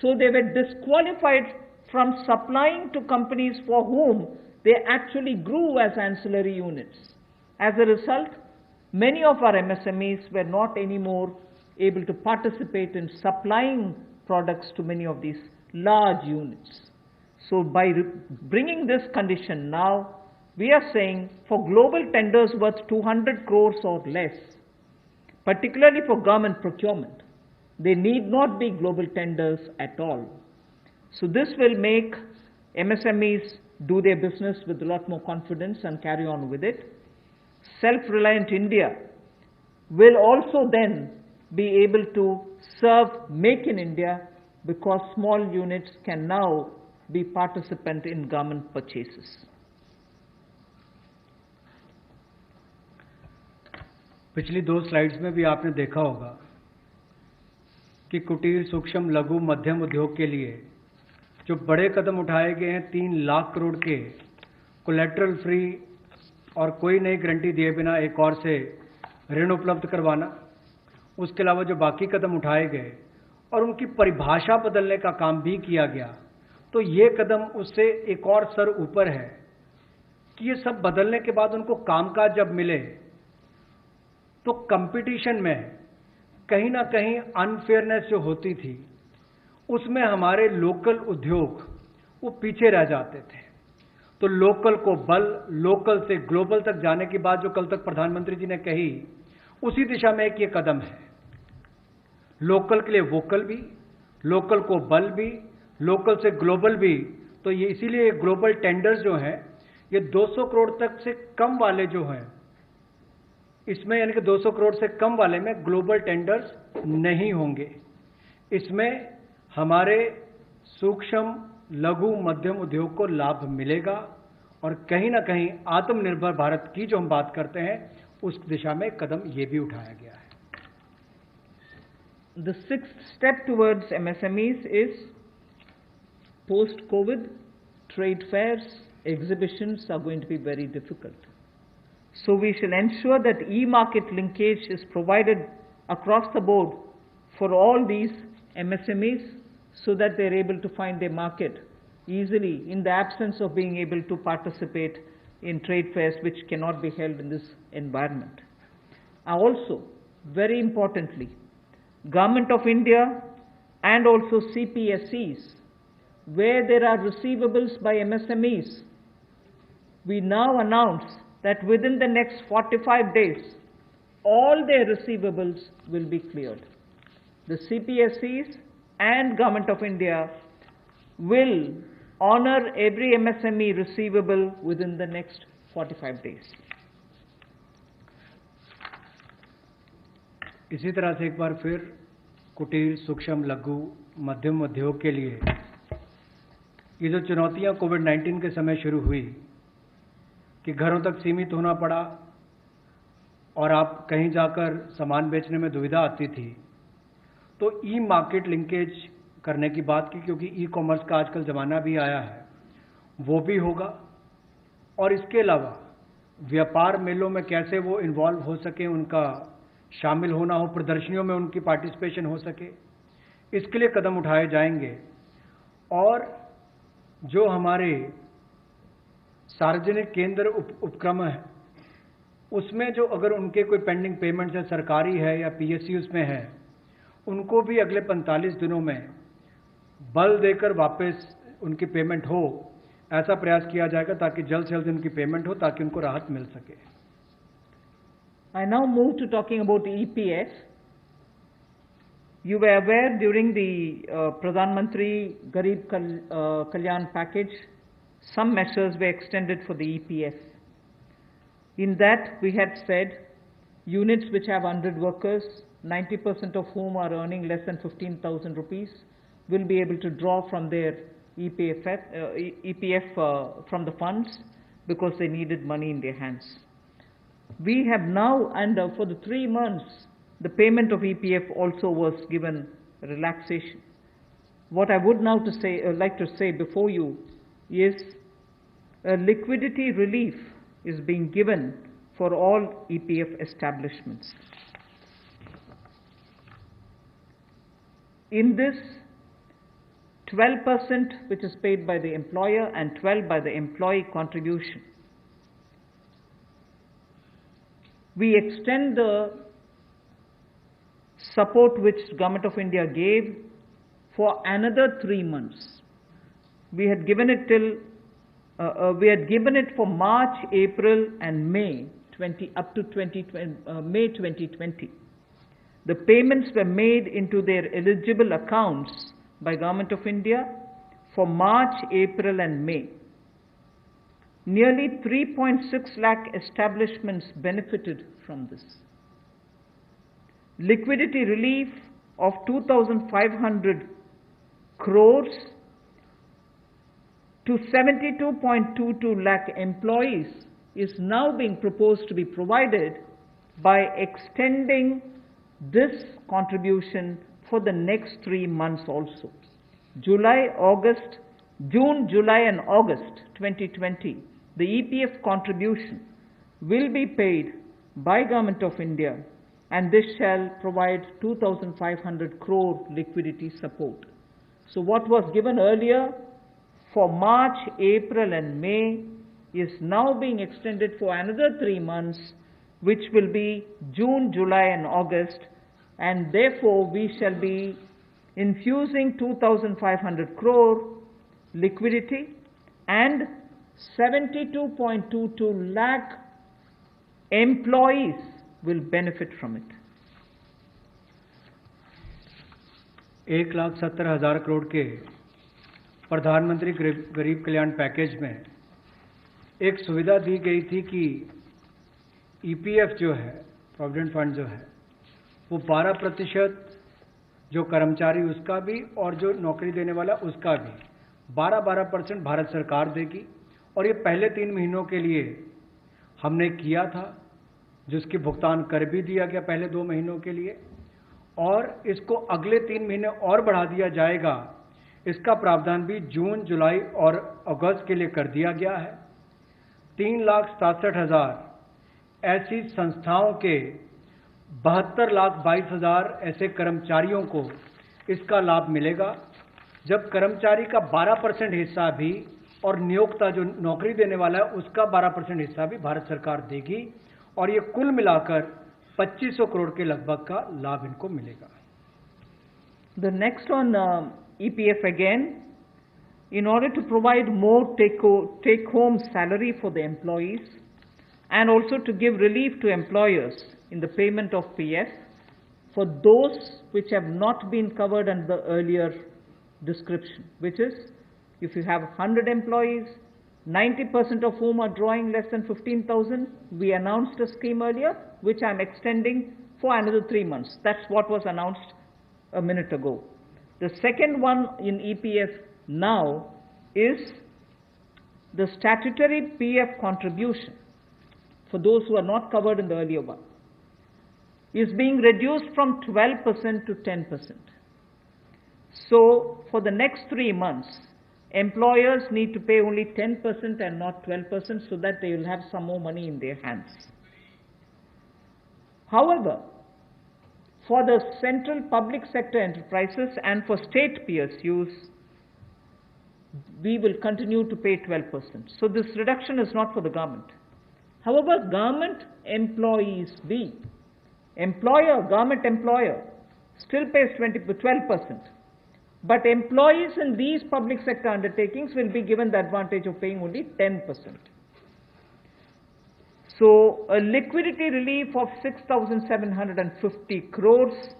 So they were disqualified from supplying to companies for whom they actually grew as ancillary units. As a result, many of our MSMEs were not anymore able to participate in supplying products to many of these large units. So by bringing this condition now, we are saying for global tenders worth 200 crores or less, particularly for government procurement, they need not be global tenders at all. So this will make MSMEs do their business with a lot more confidence and carry on with it. Self-reliant India will also then be able to serve Make in India, because small units can now be participant in government purchases. पिछली 2 slides में भी आपने देखा होगा कि कुटीर, सूक्ष्म, लघु, मध्यम उद्योग के लिए जो बड़े कदम उठाए गए हैं, 3 लाख करोड़ के कोलेटरल फ्री और कोई नई गारंटी दिए बिना एक और से ऋण उपलब्ध करवाना, उसके अलावा जो बाकी कदम उठाए गए और उनकी परिभाषा बदलने का काम भी किया गया, तो ये कदम उससे एक और स्तर ऊपर है कि ये सब बदलने के बाद उनको कामकाज जब मिले तो कंपटीशन में कहीं ना कहीं अनफेयरनेस जो होती थी, उसमें हमारे लोकल उद्योग वो पीछे रह जाते थे। तो लोकल को बल, लोकल से ग्लोबल तक जाने की बात जो कल तक प्रधानमंत्री जी ने कही, उसी दिशा में एक ये कदम है। लोकल के लिए वोकल भी, लोकल को बल भी, लोकल से ग्लोबल भी। तो ये इसीलिए ग्लोबल टेंडर्स जो हैं, ये 200 करोड़ तक से कम वाले जो हैं, इसमें यानी कि 200 करोड़ से कम वाले में ग्लोबल टेंडर्स नहीं होंगे। इसमें हमारे सूक्ष्म, लघु, मध्यम उद्योग को लाभ मिलेगा और कहीं ना कहीं आत्मनिर्भर भारत की जो हम बात करते हैं, उस दिशा में कदम ये भी उठाया गया है। The sixth step towards MSMEs is post-COVID trade fairs, exhibitions are going to be very difficult. So we shall ensure that e-market linkage is provided across the board for all these MSMEs so that they're able to find their market easily in the absence of being able to participate in trade fairs which cannot be held in this environment. Also, very importantly, Government of India and also CPSEs, where there are receivables by MSMEs, we now announce that within the next 45 days, all their receivables will be cleared. The CPSEs and Government of India will honor every MSME receivable within the next 45 days. इसी तरह से एक बार फिर कुटीर, सूक्ष्म, लघु, मध्यम उद्योग के लिए ये जो चुनौतियां कोविड-19 के समय शुरू हुई कि घरों तक सीमित होना पड़ा और आप कहीं जाकर सामान बेचने में दुविधा आती थी, तो ई मार्केट लिंकेज करने की बात की, क्योंकि ई कॉमर्स का आजकल ज़माना भी आया है, वो भी होगा। और इसके अलावा व्यापार मेलों में कैसे वो इन्वॉल्व हो सके, उनका शामिल होना हो, प्रदर्शनियों में उनकी पार्टिसिपेशन हो सके, इसके लिए कदम उठाए जाएंगे। और जो हमारे सार्वजनिक केंद्र उपक्रम है, उसमें जो अगर उनके कोई पेंडिंग पेमेंट्स है, सरकारी है या PSUs में है, उनको भी अगले 45 दिनों में बल देकर वापस उनकी पेमेंट हो, ऐसा प्रयास किया जाएगा ताकि जल्द से जल्द उनकी पेमेंट हो, ताकि उनको राहत मिल सके। I now move to talking about EPF. You were aware during the Pradhan Mantri Garib Kalyan package, some measures were extended for the EPF. In that, we had said units which have 100 workers, 90% of whom are earning less than 15,000 rupees, will be able to draw from their EPF from the funds because they needed money in their hands. We have now, and for the 3 months, the payment of EPF also was given relaxation. What I would now like to say before you is a liquidity relief is being given for all EPF establishments. In this, 12% which is paid by the employer and 12% by the employee contribution. We extend the support which Government of India gave for another 3 months. We had given it for March, April, and May up to May 2020. The payments were made into their eligible accounts by Government of India for March, April, and May. Nearly 3.6 lakh establishments benefited from this. Liquidity relief of 2,500 crores to 72.22 lakh employees is now being proposed to be provided by extending this contribution for the next 3 months also. June, July, and August 2020, the EPF contribution will be paid by Government of India, and this shall provide 2,500 crore liquidity support. So what was given earlier for March, April, and May is now being extended for another 3 months, which will be June, July, and August, and therefore we shall be infusing 2,500 crore liquidity, and 72.22 lakh employees will benefit from it. 1,70,000 crore के प्रधानमंत्री गरीब कल्याण package में एक सुविधा दी गई थी कि EPF जो है, प्रोविडेंट फंड जो है, वो 12% जो कर्मचारी उसका भी और जो नौकरी देने वाला उसका भी 12% भारत सरकार देगी। और ये पहले 3 महीनों के लिए हमने किया था, जिसकी भुगतान कर भी दिया गया पहले 2 महीनों के लिए, और इसको अगले 3 महीने और बढ़ा दिया जाएगा। इसका प्रावधान भी जून, जुलाई और अगस्त के लिए कर दिया गया है। 3,67,000 ऐसी संस्थाओं के 72,22,000 ऐसे कर्मचारियों को इसका लाभ मिलेगा, जब कर्मचारी का 12% हिस्सा भी और नियोक्ता जो नौकरी देने वाला है उसका 12% हिस्सा भी भारत सरकार देगी, और ये कुल मिलाकर 2,500 करोड़ के लगभग का लाभ इनको मिलेगा। The next on EPF again, in order to provide more take-home salary for the employees and also to give relief to employers in the payment of PF for those which have not been covered under the earlier description, which is if you have 100 employees, 90% of whom are drawing less than 15,000, we announced a scheme earlier, which I'm extending for another 3 months. That's what was announced a minute ago. The second one in EPF now is the statutory PF contribution for those who are not covered in the earlier one is being reduced from 12% to 10%. So for the next 3 months, employers need to pay only 10% and not 12%, so that they will have some more money in their hands. However, for the central public sector enterprises and for state PSUs, we will continue to pay 12%. So this reduction is not for the government. However, government employees government employer still pays 12%. But employees in these public sector undertakings will be given the advantage of paying only 10%. So a liquidity relief of 6,750 crores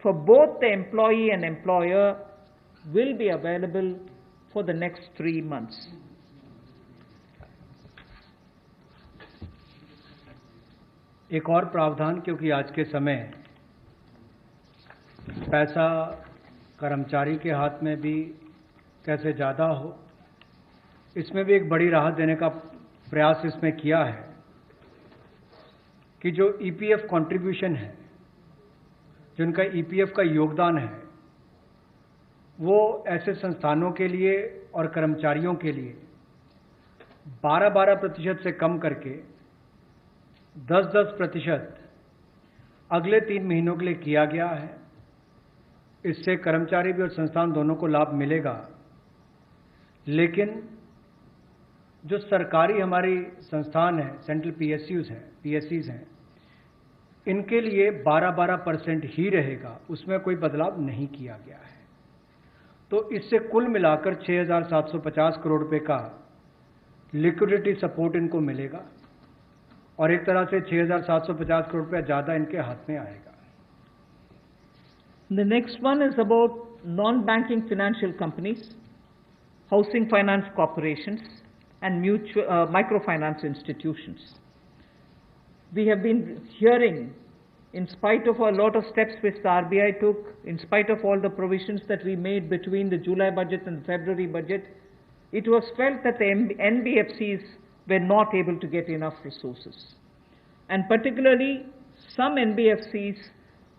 for both the employee and employer will be available for the next 3 months. एक और प्रावधान, क्योंकि आज के समय पैसा कर्मचारी के हाथ में भी कैसे ज़्यादा हो, इसमें भी एक बड़ी राहत देने का प्रयास इसमें किया है कि जो ईपीएफ कंट्रीब्यूशन है, जो उनका ईपीएफ का योगदान है, वो ऐसे संस्थानों के लिए और कर्मचारियों के लिए 12% से कम करके 10% अगले 3 महीनों के लिए किया गया है। इससे कर्मचारी भी और संस्थान दोनों को लाभ मिलेगा, लेकिन जो सरकारी हमारी संस्थान है, सेंट्रल पीएससीज हैं, इनके लिए 12% ही रहेगा, उसमें कोई बदलाव नहीं किया गया है। तो इससे कुल मिलाकर 6,750 करोड़ रुपए का लिक्विडिटी सपोर्ट इनको मिलेगा और एक तरह से 6,750 करोड़ रुपया ज़्यादा इनके हाथ में आएगा। The next one is about non-banking financial companies, housing finance corporations, and microfinance institutions. We have been hearing, in spite of a lot of steps which the RBI took, in spite of all the provisions that we made between the July budget and the February budget, it was felt that the NBFCs were not able to get enough resources. And particularly, some NBFCs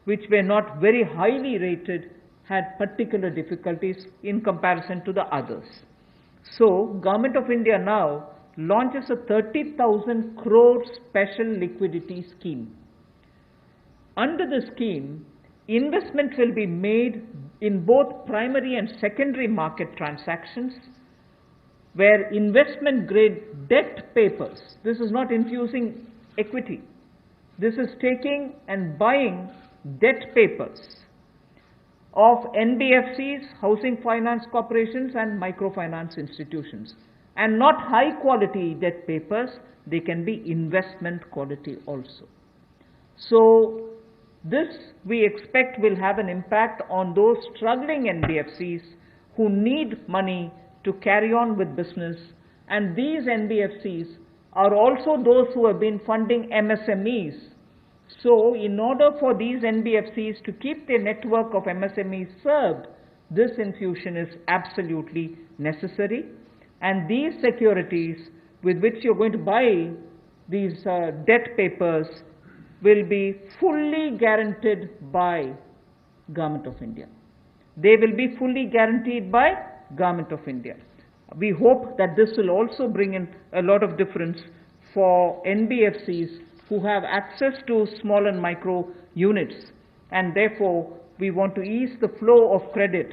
which were not very highly rated had particular difficulties in comparison to the others. So, Government of India now launches a 30,000 crore special liquidity scheme. Under the scheme, investment will be made in both primary and secondary market transactions where investment grade debt papers, this is not infusing equity, this is taking and buying debt papers of NBFCs, housing finance corporations, and microfinance institutions, and not high quality debt papers, they can be investment quality also. So this we expect will have an impact on those struggling NBFCs who need money to carry on with business, and these NBFCs are also those who have been funding MSMEs. So, in order for these NBFCs to keep their network of MSMEs served, this infusion is absolutely necessary. And these securities with which you're going to buy these debt papers will be fully guaranteed by Government of India. They will be fully guaranteed by Government of India. We hope that this will also bring in a lot of difference for NBFCs who have access to small and micro units, and therefore we want to ease the flow of credit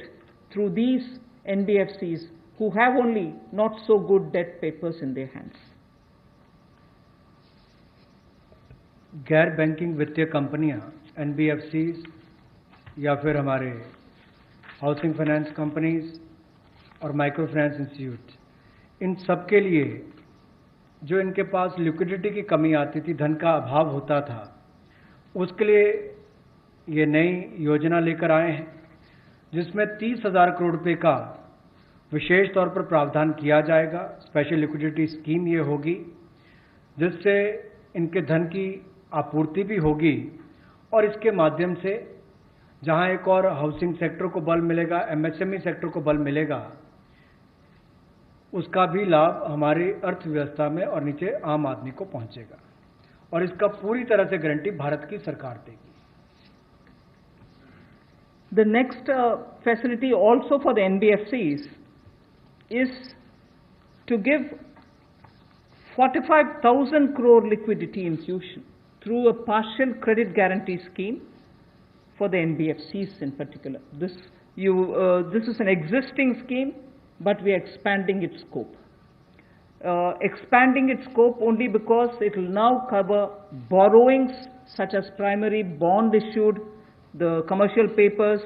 through these NBFCs who have only not so good debt papers in their hands. गैर banking वित्तीय कंपनियां, NBFCs या फिर हमारे housing finance companies और micro finance institute, इन सब के लिए जो इनके पास लिक्विडिटी की कमी आती थी, धन का अभाव होता था, उसके लिए ये नई योजना लेकर आए हैं जिसमें 30,000 करोड़ रुपए का विशेष तौर पर प्रावधान किया जाएगा। स्पेशल लिक्विडिटी स्कीम ये होगी जिससे इनके धन की आपूर्ति भी होगी और इसके माध्यम से जहां एक और हाउसिंग सेक्टर को बल मिलेगा, MSME सेक्टर को बल मिलेगा, उसका भी लाभ हमारी अर्थव्यवस्था में और नीचे आम आदमी को पहुंचेगा और इसका पूरी तरह से गारंटी भारत की सरकार देगी। The next facility also for the NBFCs is to give 45,000 crore liquidity infusion through a partial credit guarantee scheme for the NBFCs in particular. This is an existing scheme, but we are expanding its scope. Expanding its scope only because it will now cover borrowings such as primary bond issued, the commercial papers.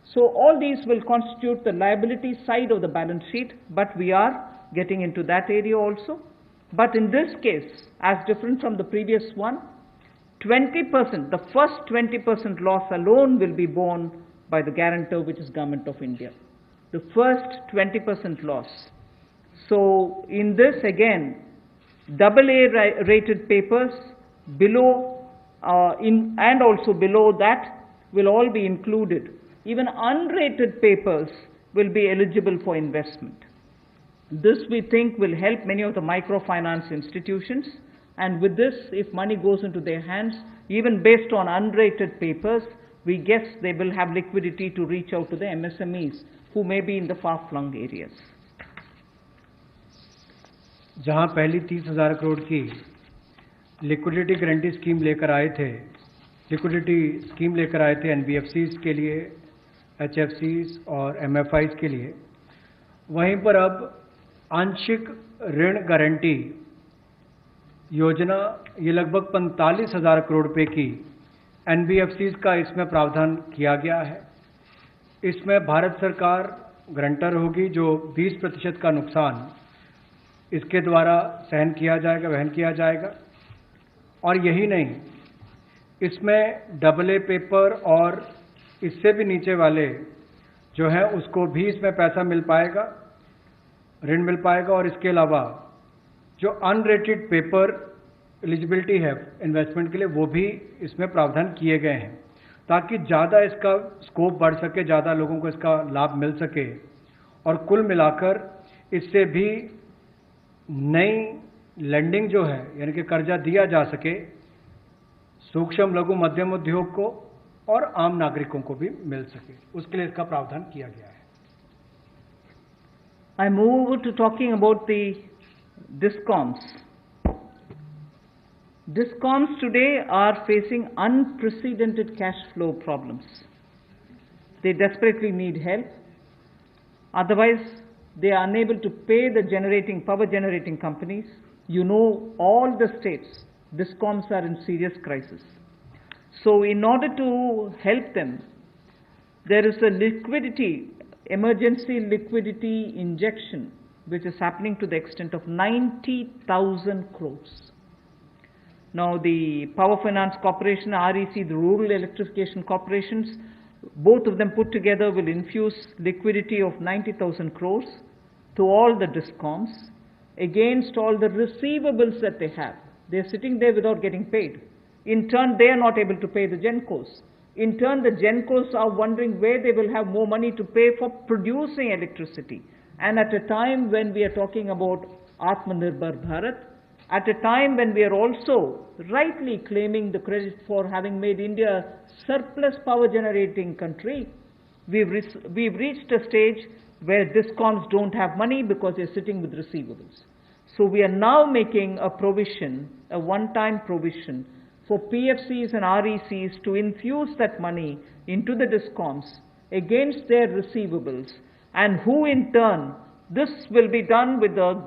So all these will constitute the liability side of the balance sheet, but we are getting into that area also. But in this case, as different from the previous one, 20%, the first 20% loss alone will be borne by the guarantor, which is Government of India. The first 20% loss. So in this again, AA rated papers below and also below that will all be included. Even unrated papers will be eligible for investment. This we think will help many of the microfinance institutions, and with this, if money goes into their hands, even based on unrated papers, we guess they will have liquidity to reach out to the MSMEs who may be in the far-flung areas. जहां पहली 30,000 करोड़ की liquidity guarantee scheme लेकर आए थे, NBFCs के लिए HFCs और MFIs के लिए। वहीं पर अब आंशिक ऋण गारंटी योजना, ये लगभग 45,000 करोड़ रुपए की NBFCs का इसमें प्रावधान किया गया है। इसमें भारत सरकार गारंटर होगी, जो 20% का नुकसान इसके द्वारा वहन किया जाएगा। और यही नहीं, इसमें AA पेपर और इससे भी नीचे वाले जो है उसको भी इसमें पैसा मिल पाएगा, ऋण मिल पाएगा। और इसके अलावा जो अनरेटेड पेपर एलिजिबिलिटी है इन्वेस्टमेंट के लिए, वो भी इसमें प्रावधान किए गए हैं, ताकि ज़्यादा इसका स्कोप बढ़ सके, ज़्यादा लोगों को इसका लाभ मिल सके और कुल मिलाकर इससे भी नई लेंडिंग जो है, यानी कि कर्जा दिया जा सके सूक्ष्म लघु मध्यम उद्योग को और आम नागरिकों को भी मिल सके, उसके लिए इसका प्रावधान किया गया है। I move to talking about the DISCOMs. DISCOMs today are facing unprecedented cash flow problems. They desperately need help. Otherwise, they are unable to pay the power generating companies. You know, all the states, DISCOMs are in serious crisis. So in order to help them, there is a emergency liquidity injection, which is happening to the extent of 90,000 crores. Now the Power Finance Corporation, REC, the Rural Electrification Corporations, both of them put together will infuse liquidity of 90,000 crores to all the DISCOMs against all the receivables that they have. They are sitting there without getting paid. In turn, they are not able to pay the GENCOs. In turn, the GENCOs are wondering where they will have more money to pay for producing electricity. And at a time when we are talking about Atmanirbhar Bharat, at a time when we are also rightly claiming the credit for having made India a surplus power generating country, we've reached a stage where DISCOMs don't have money because they're sitting with receivables. So we are now making a provision, a one-time provision for PFCs and RECs to infuse that money into the DISCOMs against their receivables, and who in turn, this will be done with the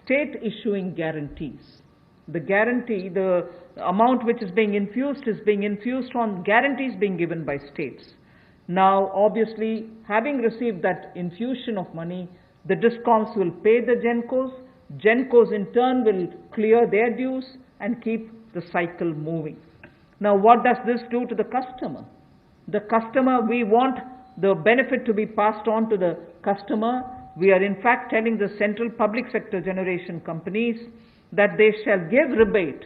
state issuing guarantees. The guarantee, the amount which is being infused on guarantees being given by states. Now, obviously, having received that infusion of money, the DISCOMs will pay the GENCOs. GENCOs in turn will clear their dues and keep the cycle moving. Now, what does this do to the customer? The customer, we want the benefit to be passed on to the customer. We are in fact telling the central public sector generation companies that they shall give rebate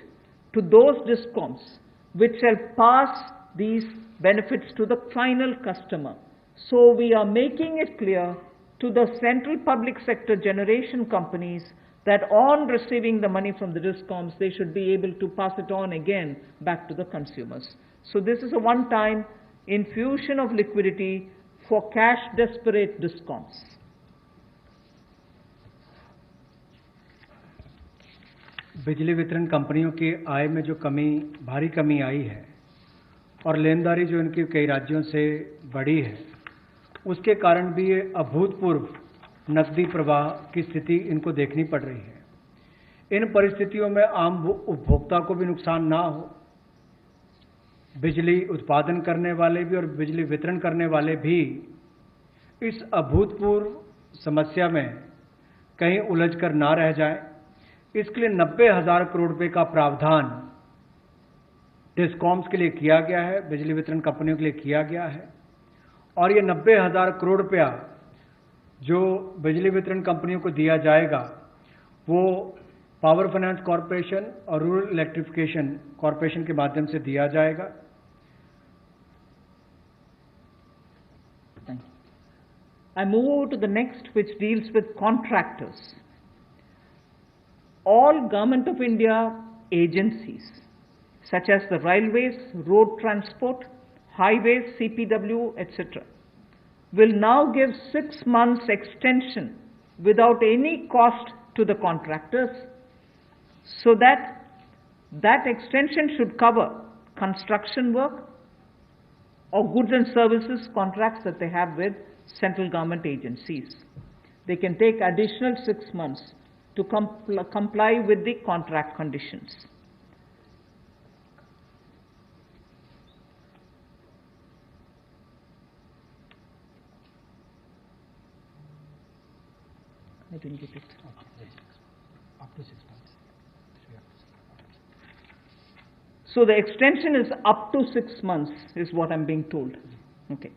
to those DISCOMs which shall pass these benefits to the final customer. So we are making it clear to the central public sector generation companies that on receiving the money from the DISCOMs, they should be able to pass it on again back to the consumers. So this is a one-time infusion of liquidity for cash desperate DISCOMs. बिजली वितरण कंपनियों की आय में जो भारी कमी आई है और लेनदारी जो इनकी कई राज्यों से बढ़ी है, उसके कारण भी ये अभूतपूर्व नकदी प्रवाह की स्थिति इनको देखनी पड़ रही है। इन परिस्थितियों में आम उपभोक्ता को भी नुकसान ना हो, बिजली उत्पादन करने वाले भी और बिजली वितरण करने वाले भी इस अभूतपूर्व समस्या में कहीं उलझकर ना रह जाएं, इसके लिए 90,000 करोड़ रुपए का प्रावधान डिस्कॉम्स के लिए किया गया है, बिजली वितरण कंपनियों के लिए किया गया है। और ये 90,000 करोड़ रुपया जो बिजली वितरण कंपनियों को दिया जाएगा, वो पावर फाइनेंस कॉरपोरेशन और रूरल इलेक्ट्रिफिकेशन कॉरपोरेशन के माध्यम से दिया जाएगा। I move to the next, which deals with contractors. All Government of India agencies, such as the railways, road transport, highways, CPW, etc., will now give 6 months extension without any cost to the contractors, so that extension should cover construction work, or goods and services contracts that they have with central government agencies. They can take additional 6 months to comply with the contract conditions. I didn't get it. Up to 6 months. So the extension is up to 6 months, is what I'm being told. Okay.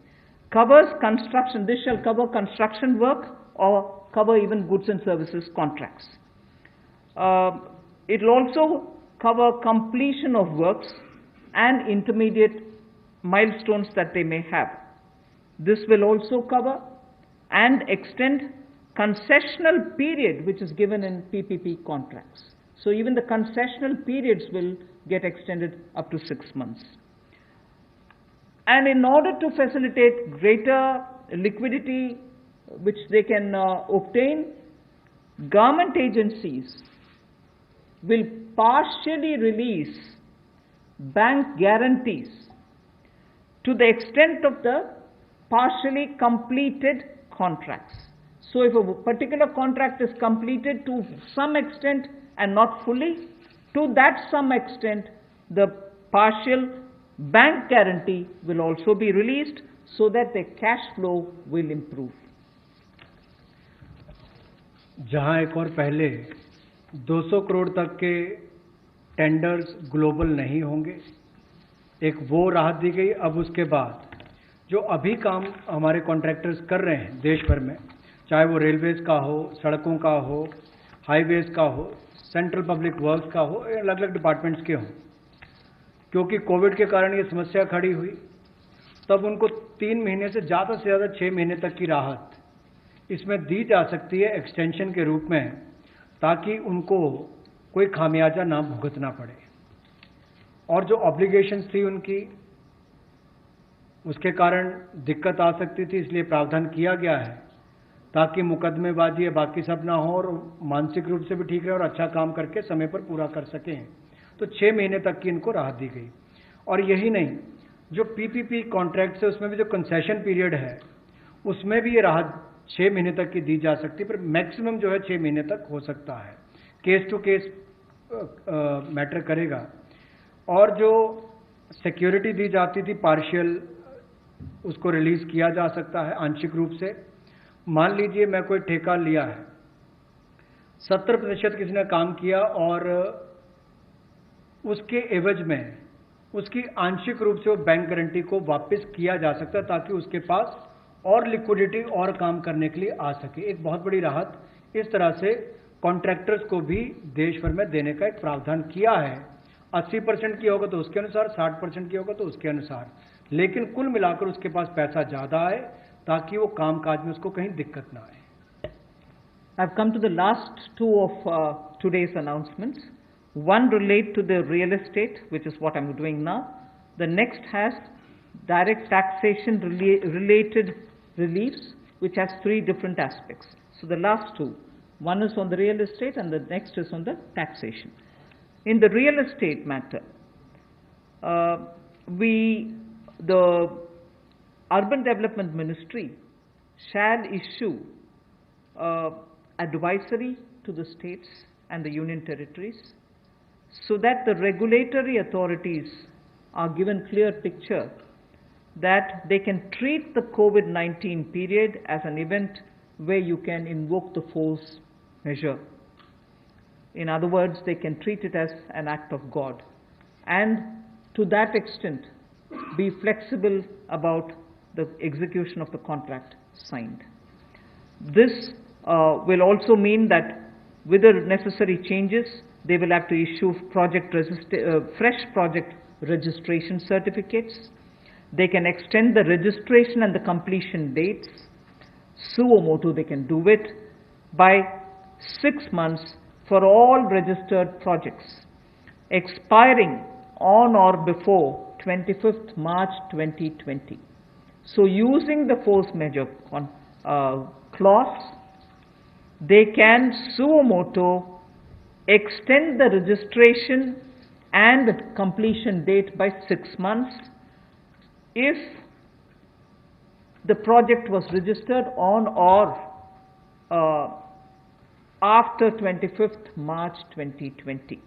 Covers construction. This shall cover construction work or cover even goods and services contracts. It will also cover completion of works and intermediate milestones that they may have. This will also cover and extend concessional period which is given in PPP contracts. So even the concessional periods will get extended up to 6 months. And in order to facilitate greater liquidity which they can obtain, government agencies will partially release bank guarantees to the extent of the partially completed contracts. So if a particular contract is completed to some extent and not fully, to that some extent the partial bank guarantee will also be released so that the cash flow will improve. जहां एक और पहले 200 करोड़ तक के tenders global नहीं होंगे, एक वो राहत दी गई। अब उसके बाद जो अभी काम हमारे कॉन्ट्रैक्टर्स कर रहे हैं देश भर में, चाहे वो रेलवेज का हो, सड़कों का हो, हाईवेज का हो, सेंट्रल पब्लिक वर्क्स का हो, अलग अलग डिपार्टमेंट्स के हों, क्योंकि कोविड के कारण ये समस्या खड़ी हुई, तब उनको 3 महीने से ज़्यादा 6 महीने तक की राहत इसमें दी जा सकती है एक्सटेंशन के रूप में, ताकि उनको कोई खामियाजा ना भुगतना पड़े। और जो ऑब्लिगेशंस थी उनकी, उसके कारण दिक्कत आ सकती थी, इसलिए प्रावधान किया गया है ताकि मुकदमेबाजी या बाकी सब ना हो और मानसिक रूप से भी ठीक रहे और अच्छा काम करके समय पर पूरा कर सकें। तो 6 महीने तक की इनको राहत दी गई। और यही नहीं, जो पीपीपी कॉन्ट्रैक्ट्स है उसमें भी जो कंसेशन पीरियड है उसमें भी ये राहत 6 महीने तक की दी जा सकती है, पर मैक्सिमम जो है 6 महीने तक हो सकता है। केस टू केस मैटर करेगा। और जो सिक्योरिटी दी जाती थी पार्शियल, उसको रिलीज किया जा सकता है आंशिक रूप से। मान लीजिए मैं कोई ठेका लिया है, 70% किसी ने काम किया और उसके एवज में उसकी आंशिक रूप से वो बैंक गारंटी को वापस किया जा सकता है, ताकि उसके पास और लिक्विडिटी और काम करने के लिए आ सके। एक बहुत बड़ी राहत इस तरह से कॉन्ट्रैक्टर्स को भी देश भर में देने का एक प्रावधान किया है। 80% की होगा तो उसके अनुसार, 60% की होगा तो उसके अनुसार, लेकिन कुल मिलाकर उसके पास पैसा ज़्यादा आए ताकि वो काम काज में उसको कहीं दिक्कत ना आए। I've come to the last two of today's announcements. One relate to the real estate, which is what I'm doing now. The next has direct taxation related reliefs, which has 3 different aspects. So the last two, one is on the real estate and the next is on the taxation. In the real estate matter, the Urban Development Ministry shall issue advisory to the states and the union territories so that the regulatory authorities are given clear picture that they can treat the COVID-19 period as an event where you can invoke the force measure. In other words, they can treat it as an act of God, and to that extent be flexible about the execution of the contract signed. This will also mean that with the necessary changes, they will have to issue fresh project registration certificates. They can extend the registration and the completion dates. Suo motu, they can do it by 6 months for all registered projects, expiring on or before 25th March 2020. So using the force measure clause, they can suo motu extend the registration and completion date by 6 months if the project was registered on or after 25th March 2020.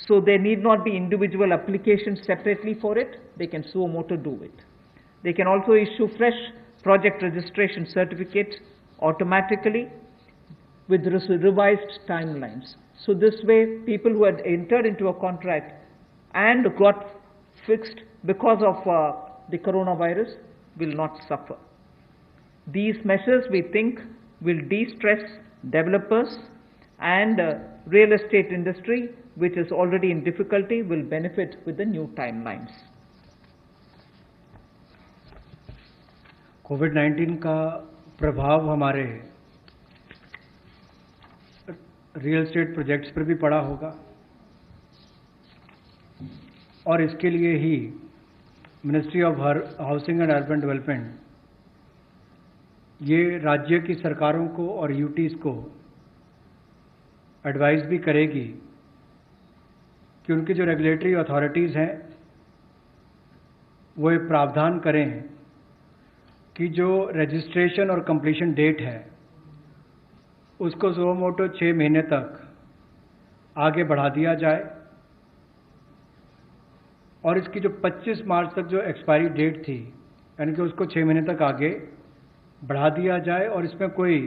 So there need not be individual applications separately for it. They can suo motu do it. They can also issue fresh project registration certificates automatically with revised timelines. So this way, people who had entered into a contract and got fixed because of the coronavirus will not suffer. These measures, we think, will de-stress developers, and real estate industry, which is already in difficulty, will benefit with the new timelines. कोविड-19 का प्रभाव हमारे real estate projects पर भी पड़ा होगा और इसके लिए ही ministry of housing and urban development ये राज्य की सरकारों को और यूटीज़ को एडवाइस भी करेगी कि उनकी जो रेगुलेटरी अथॉरिटीज़ हैं वो एक प्रावधान करें कि जो रजिस्ट्रेशन और कंप्लीशन डेट है उसको सुओ मोटो 6 महीने तक आगे बढ़ा दिया जाए और इसकी जो 25 मार्च तक जो एक्सपायरी डेट थी यानी कि उसको 6 महीने तक आगे बढ़ा दिया जाए और इसमें कोई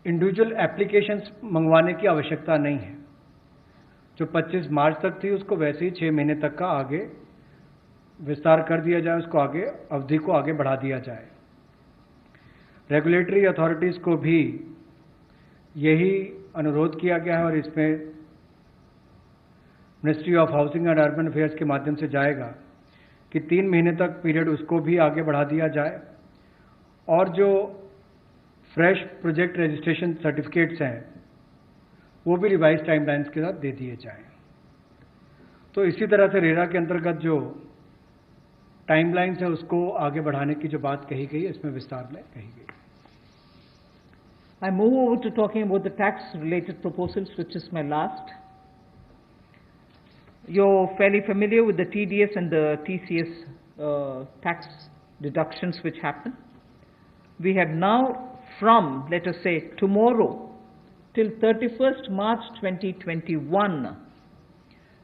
इंडिविजुअल एप्लीकेशंस मंगवाने की आवश्यकता नहीं है। जो 25 मार्च तक थी उसको वैसे ही 6 महीने तक का आगे विस्तार कर दिया जाए, उसको आगे अवधि को आगे बढ़ा दिया जाए। रेगुलेटरी अथॉरिटीज़ को भी यही अनुरोध किया गया है और इसमें ministry of housing and urban affairs के माध्यम से जाएगा कि 3 महीने तक पीरियड उसको भी आगे बढ़ा दिया जाए और जो फ्रेश प्रोजेक्ट रजिस्ट्रेशन सर्टिफिकेट्स हैं वो भी रिवाइज टाइमलाइंस के साथ दे दिए जाएं। तो इसी तरह से रेरा के अंतर्गत जो टाइमलाइंस है उसको आगे बढ़ाने की जो बात कही गई है इसमें विस्तार में कही गई। I move over to talking about the tax-related proposals, which is my last. You're fairly familiar with the TDS and the TCS tax deductions which happen. We have now, from, let us say, tomorrow till 31st March 2021,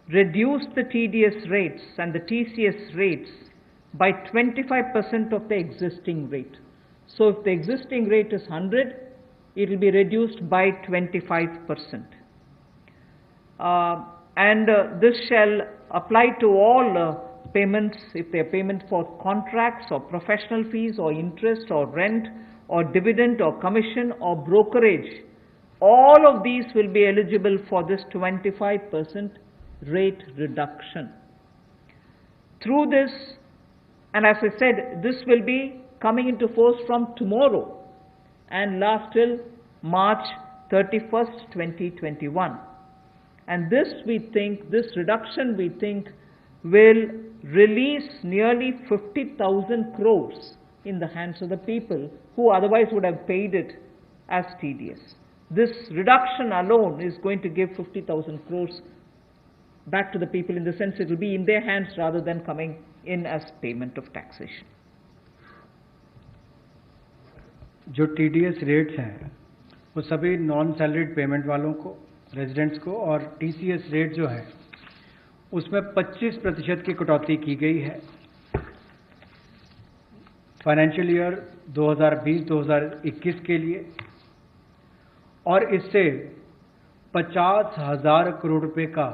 reduced the TDS rates and the TCS rates by 25% of the existing rate. So if the existing rate is 100, it will be reduced by 25%. This shall apply to all payments, if they are payment for contracts or professional fees or interest or rent or dividend or commission or brokerage. All of these will be eligible for this 25% rate reduction. Through this, and as I said, this will be coming into force from tomorrow and last till March 31st, 2021. And this reduction we think will release nearly 50,000 crores in the hands of the people who otherwise would have paid it as TDS. This reduction alone is going to give 50,000 crores back to the people, in the sense it will be in their hands rather than coming in as payment of taxation. जो TDS rates हैं वो सभी non salaried payment वालों को, residents को, और TCS rate जो है उसमें 25% की कटौती की गई है फाइनेंशियल ईयर 2020-2021 के लिए और इससे 50,000 करोड़ रुपए का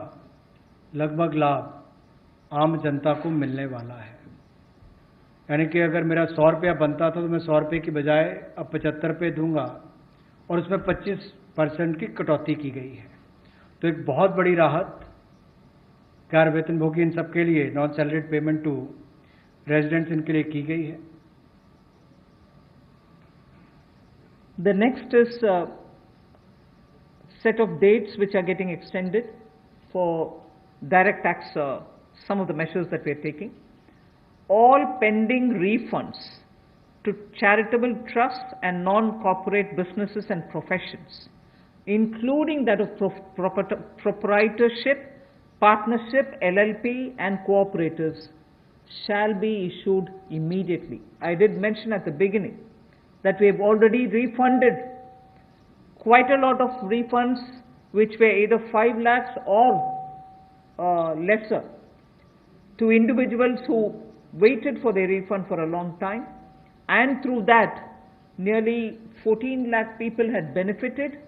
लगभग लाभ आम जनता को मिलने वाला है। यानी कि अगर मेरा 100 रुपया बनता था तो मैं 100 रुपये की बजाय अब 75 रुपये दूंगा और उसमें 25% की कटौती की गई है। तो एक बहुत बड़ी राहत गैर वेतनभोगी इन सबके लिए, non salaried payment to residents, इनके लिए की गई है। The next is a set of dates which are getting extended for direct tax, some of the measures that we are taking. All pending refunds to charitable trusts and non-corporate businesses and professions, including that of proprietorship, partnership, LLP and cooperatives, shall be issued immediately. I did mention at the beginning that we have already refunded quite a lot of refunds which were either 5 lakhs or lesser to individuals who waited for their refund for a long time, and through that nearly 14 lakh people had benefited.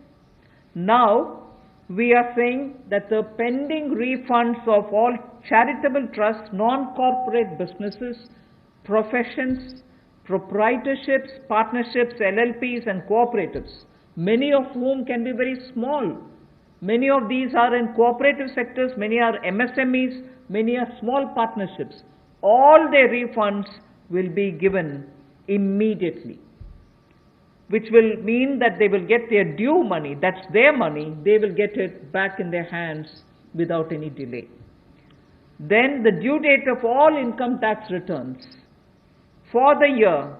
Now we are saying that the pending refunds of all charitable trusts, non-corporate businesses, professions, proprietorships, partnerships, LLPs and cooperatives, many of whom can be very small. Many of these are in cooperative sectors, many are MSMEs, many are small partnerships. All their refunds will be given immediately, which will mean that they will get their due money, that's their money, they will get it back in their hands without any delay. Then the due date of all income tax returns for the year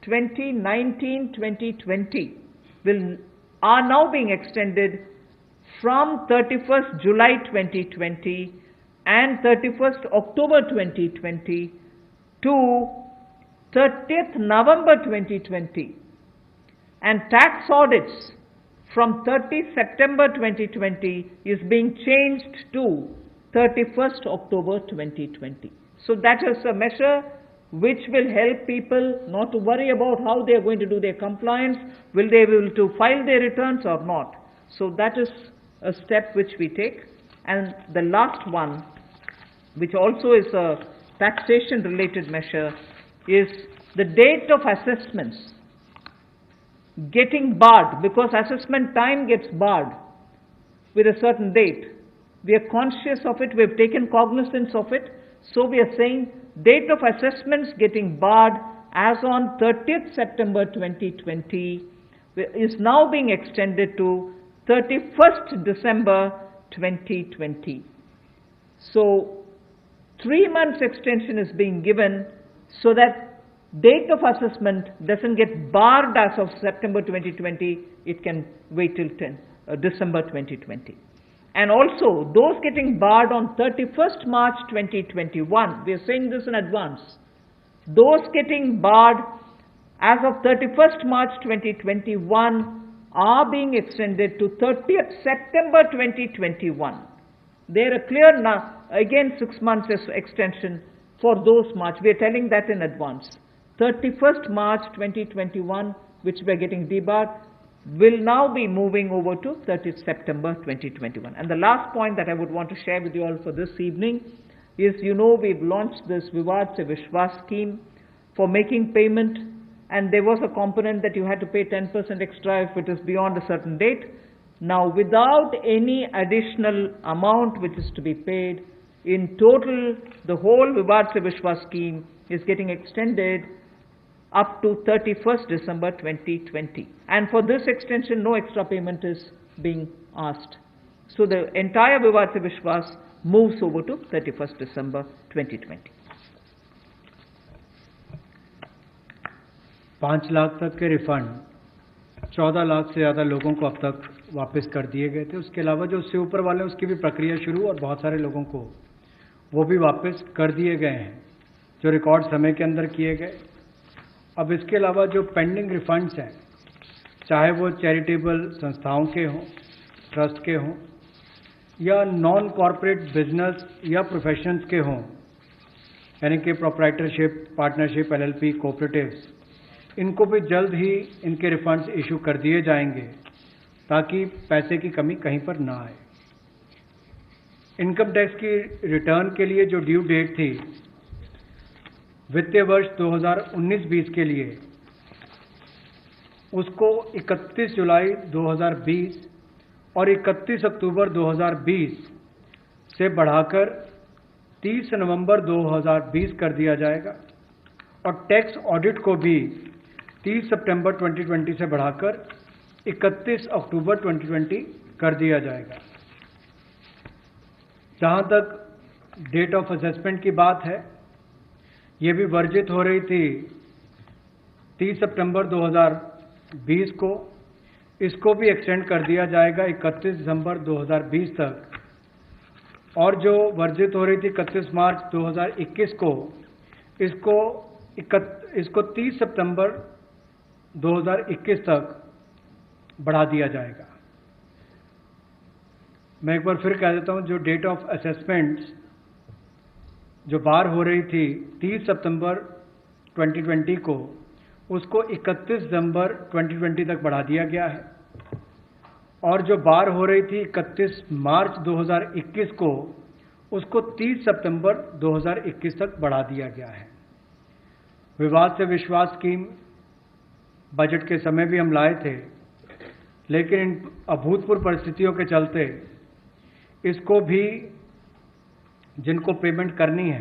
2019-2020 are now being extended from 31st July 2020 and 31st October 2020 to 30th November 2020. And tax audits from 30 September 2020 is being changed to 31st October 2020. So that is a measure which will help people not to worry about how they are going to do their compliance, will they be able to file their returns or not. So that is a step which we take. And the last one, which also is a taxation related measure, is the date of assessments getting barred, because assessment time gets barred with a certain date. We are conscious of it, we have taken cognizance of it, so we are saying date of assessments getting barred as on 30th September 2020 is now being extended to 31st December 2020. So 3 months extension is being given so that date of assessment doesn't get barred as of September 2020, it can wait till December 2020. And also, those getting barred on 31st March 2021, we are saying this in advance, those getting barred as of 31st March 2021 are being extended to 30th September 2021. They're a clear now, again 6 months extension for those March. We are telling that in advance. 31st March 2021, which we are getting debarred, will now be moving over to 30th September 2021. And the last point that I would want to share with you all for this evening is, you know, we've launched this Vivad Se Vishwas scheme for making payment, and there was a component that you had to pay 10% extra if it is beyond a certain date. Now, without any additional amount which is to be paid, in total, the whole Vivad Se Vishwas scheme is getting extended up to 31st December 2020. And for this extension, no extra payment is being asked. So the entire Vivad Se Vishwas moves over to 31st December 2020. 5 lakh तक के refund 14 lakh से ज़्यादा लोगों को अब तक वापस कर दिए गए थे। उसके अलावा जो उससे ऊपर वाले उसकी भी प्रक्रिया शुरू, और बहुत सारे लोगों को वो भी वापस कर दिए गए हैं जो रिकॉर्ड समय के अंदर किए गए। अब इसके अलावा जो पेंडिंग रिफंड्स हैं, चाहे वो चैरिटेबल संस्थाओं के हों, ट्रस्ट के हों, या नॉन कॉरपोरेट बिजनेस या प्रोफेशंस के हों, यानी कि प्रोप्राइटरशिप, पार्टनरशिप, एलएलपी, कोऑपरेटिव्स, इनको भी जल्द ही इनके रिफंड्स इशू कर दिए जाएंगे ताकि पैसे की कमी कहीं पर ना आए। इनकम टैक्स की रिटर्न के लिए जो ड्यू डेट थी वित्तीय वर्ष 2019-20 के लिए, उसको 31 जुलाई 2020 और 31 अक्टूबर 2020 से बढ़ाकर 30 नवंबर 2020 कर दिया जाएगा, और टैक्स ऑडिट को भी 30 सितंबर 2020 से बढ़ाकर 31 अक्टूबर 2020 कर दिया जाएगा। जहां तक डेट ऑफ असेसमेंट की बात है, ये भी वर्जित हो रही थी 30 सितंबर 2020 को, इसको भी एक्सटेंड कर दिया जाएगा 31 दिसंबर 2020 तक, और जो वर्जित हो रही थी 31 मार्च 2021 को, इसको 30 सितंबर 2021 तक बढ़ा दिया जाएगा। मैं एक बार फिर कह देता हूं, जो डेट ऑफ असेसमेंट्स जो बार हो रही थी 30 सितंबर 2020 को, उसको 31 दिसंबर 2020 तक बढ़ा दिया गया है, और जो बार हो रही थी 31 मार्च 2021 को, उसको 30 सितंबर 2021 तक बढ़ा दिया गया है। विवाद से विश्वास स्कीम बजट के समय भी हम लाए थे, लेकिन इन अभूतपूर्व परिस्थितियों के चलते इसको भी, जिनको पेमेंट करनी है,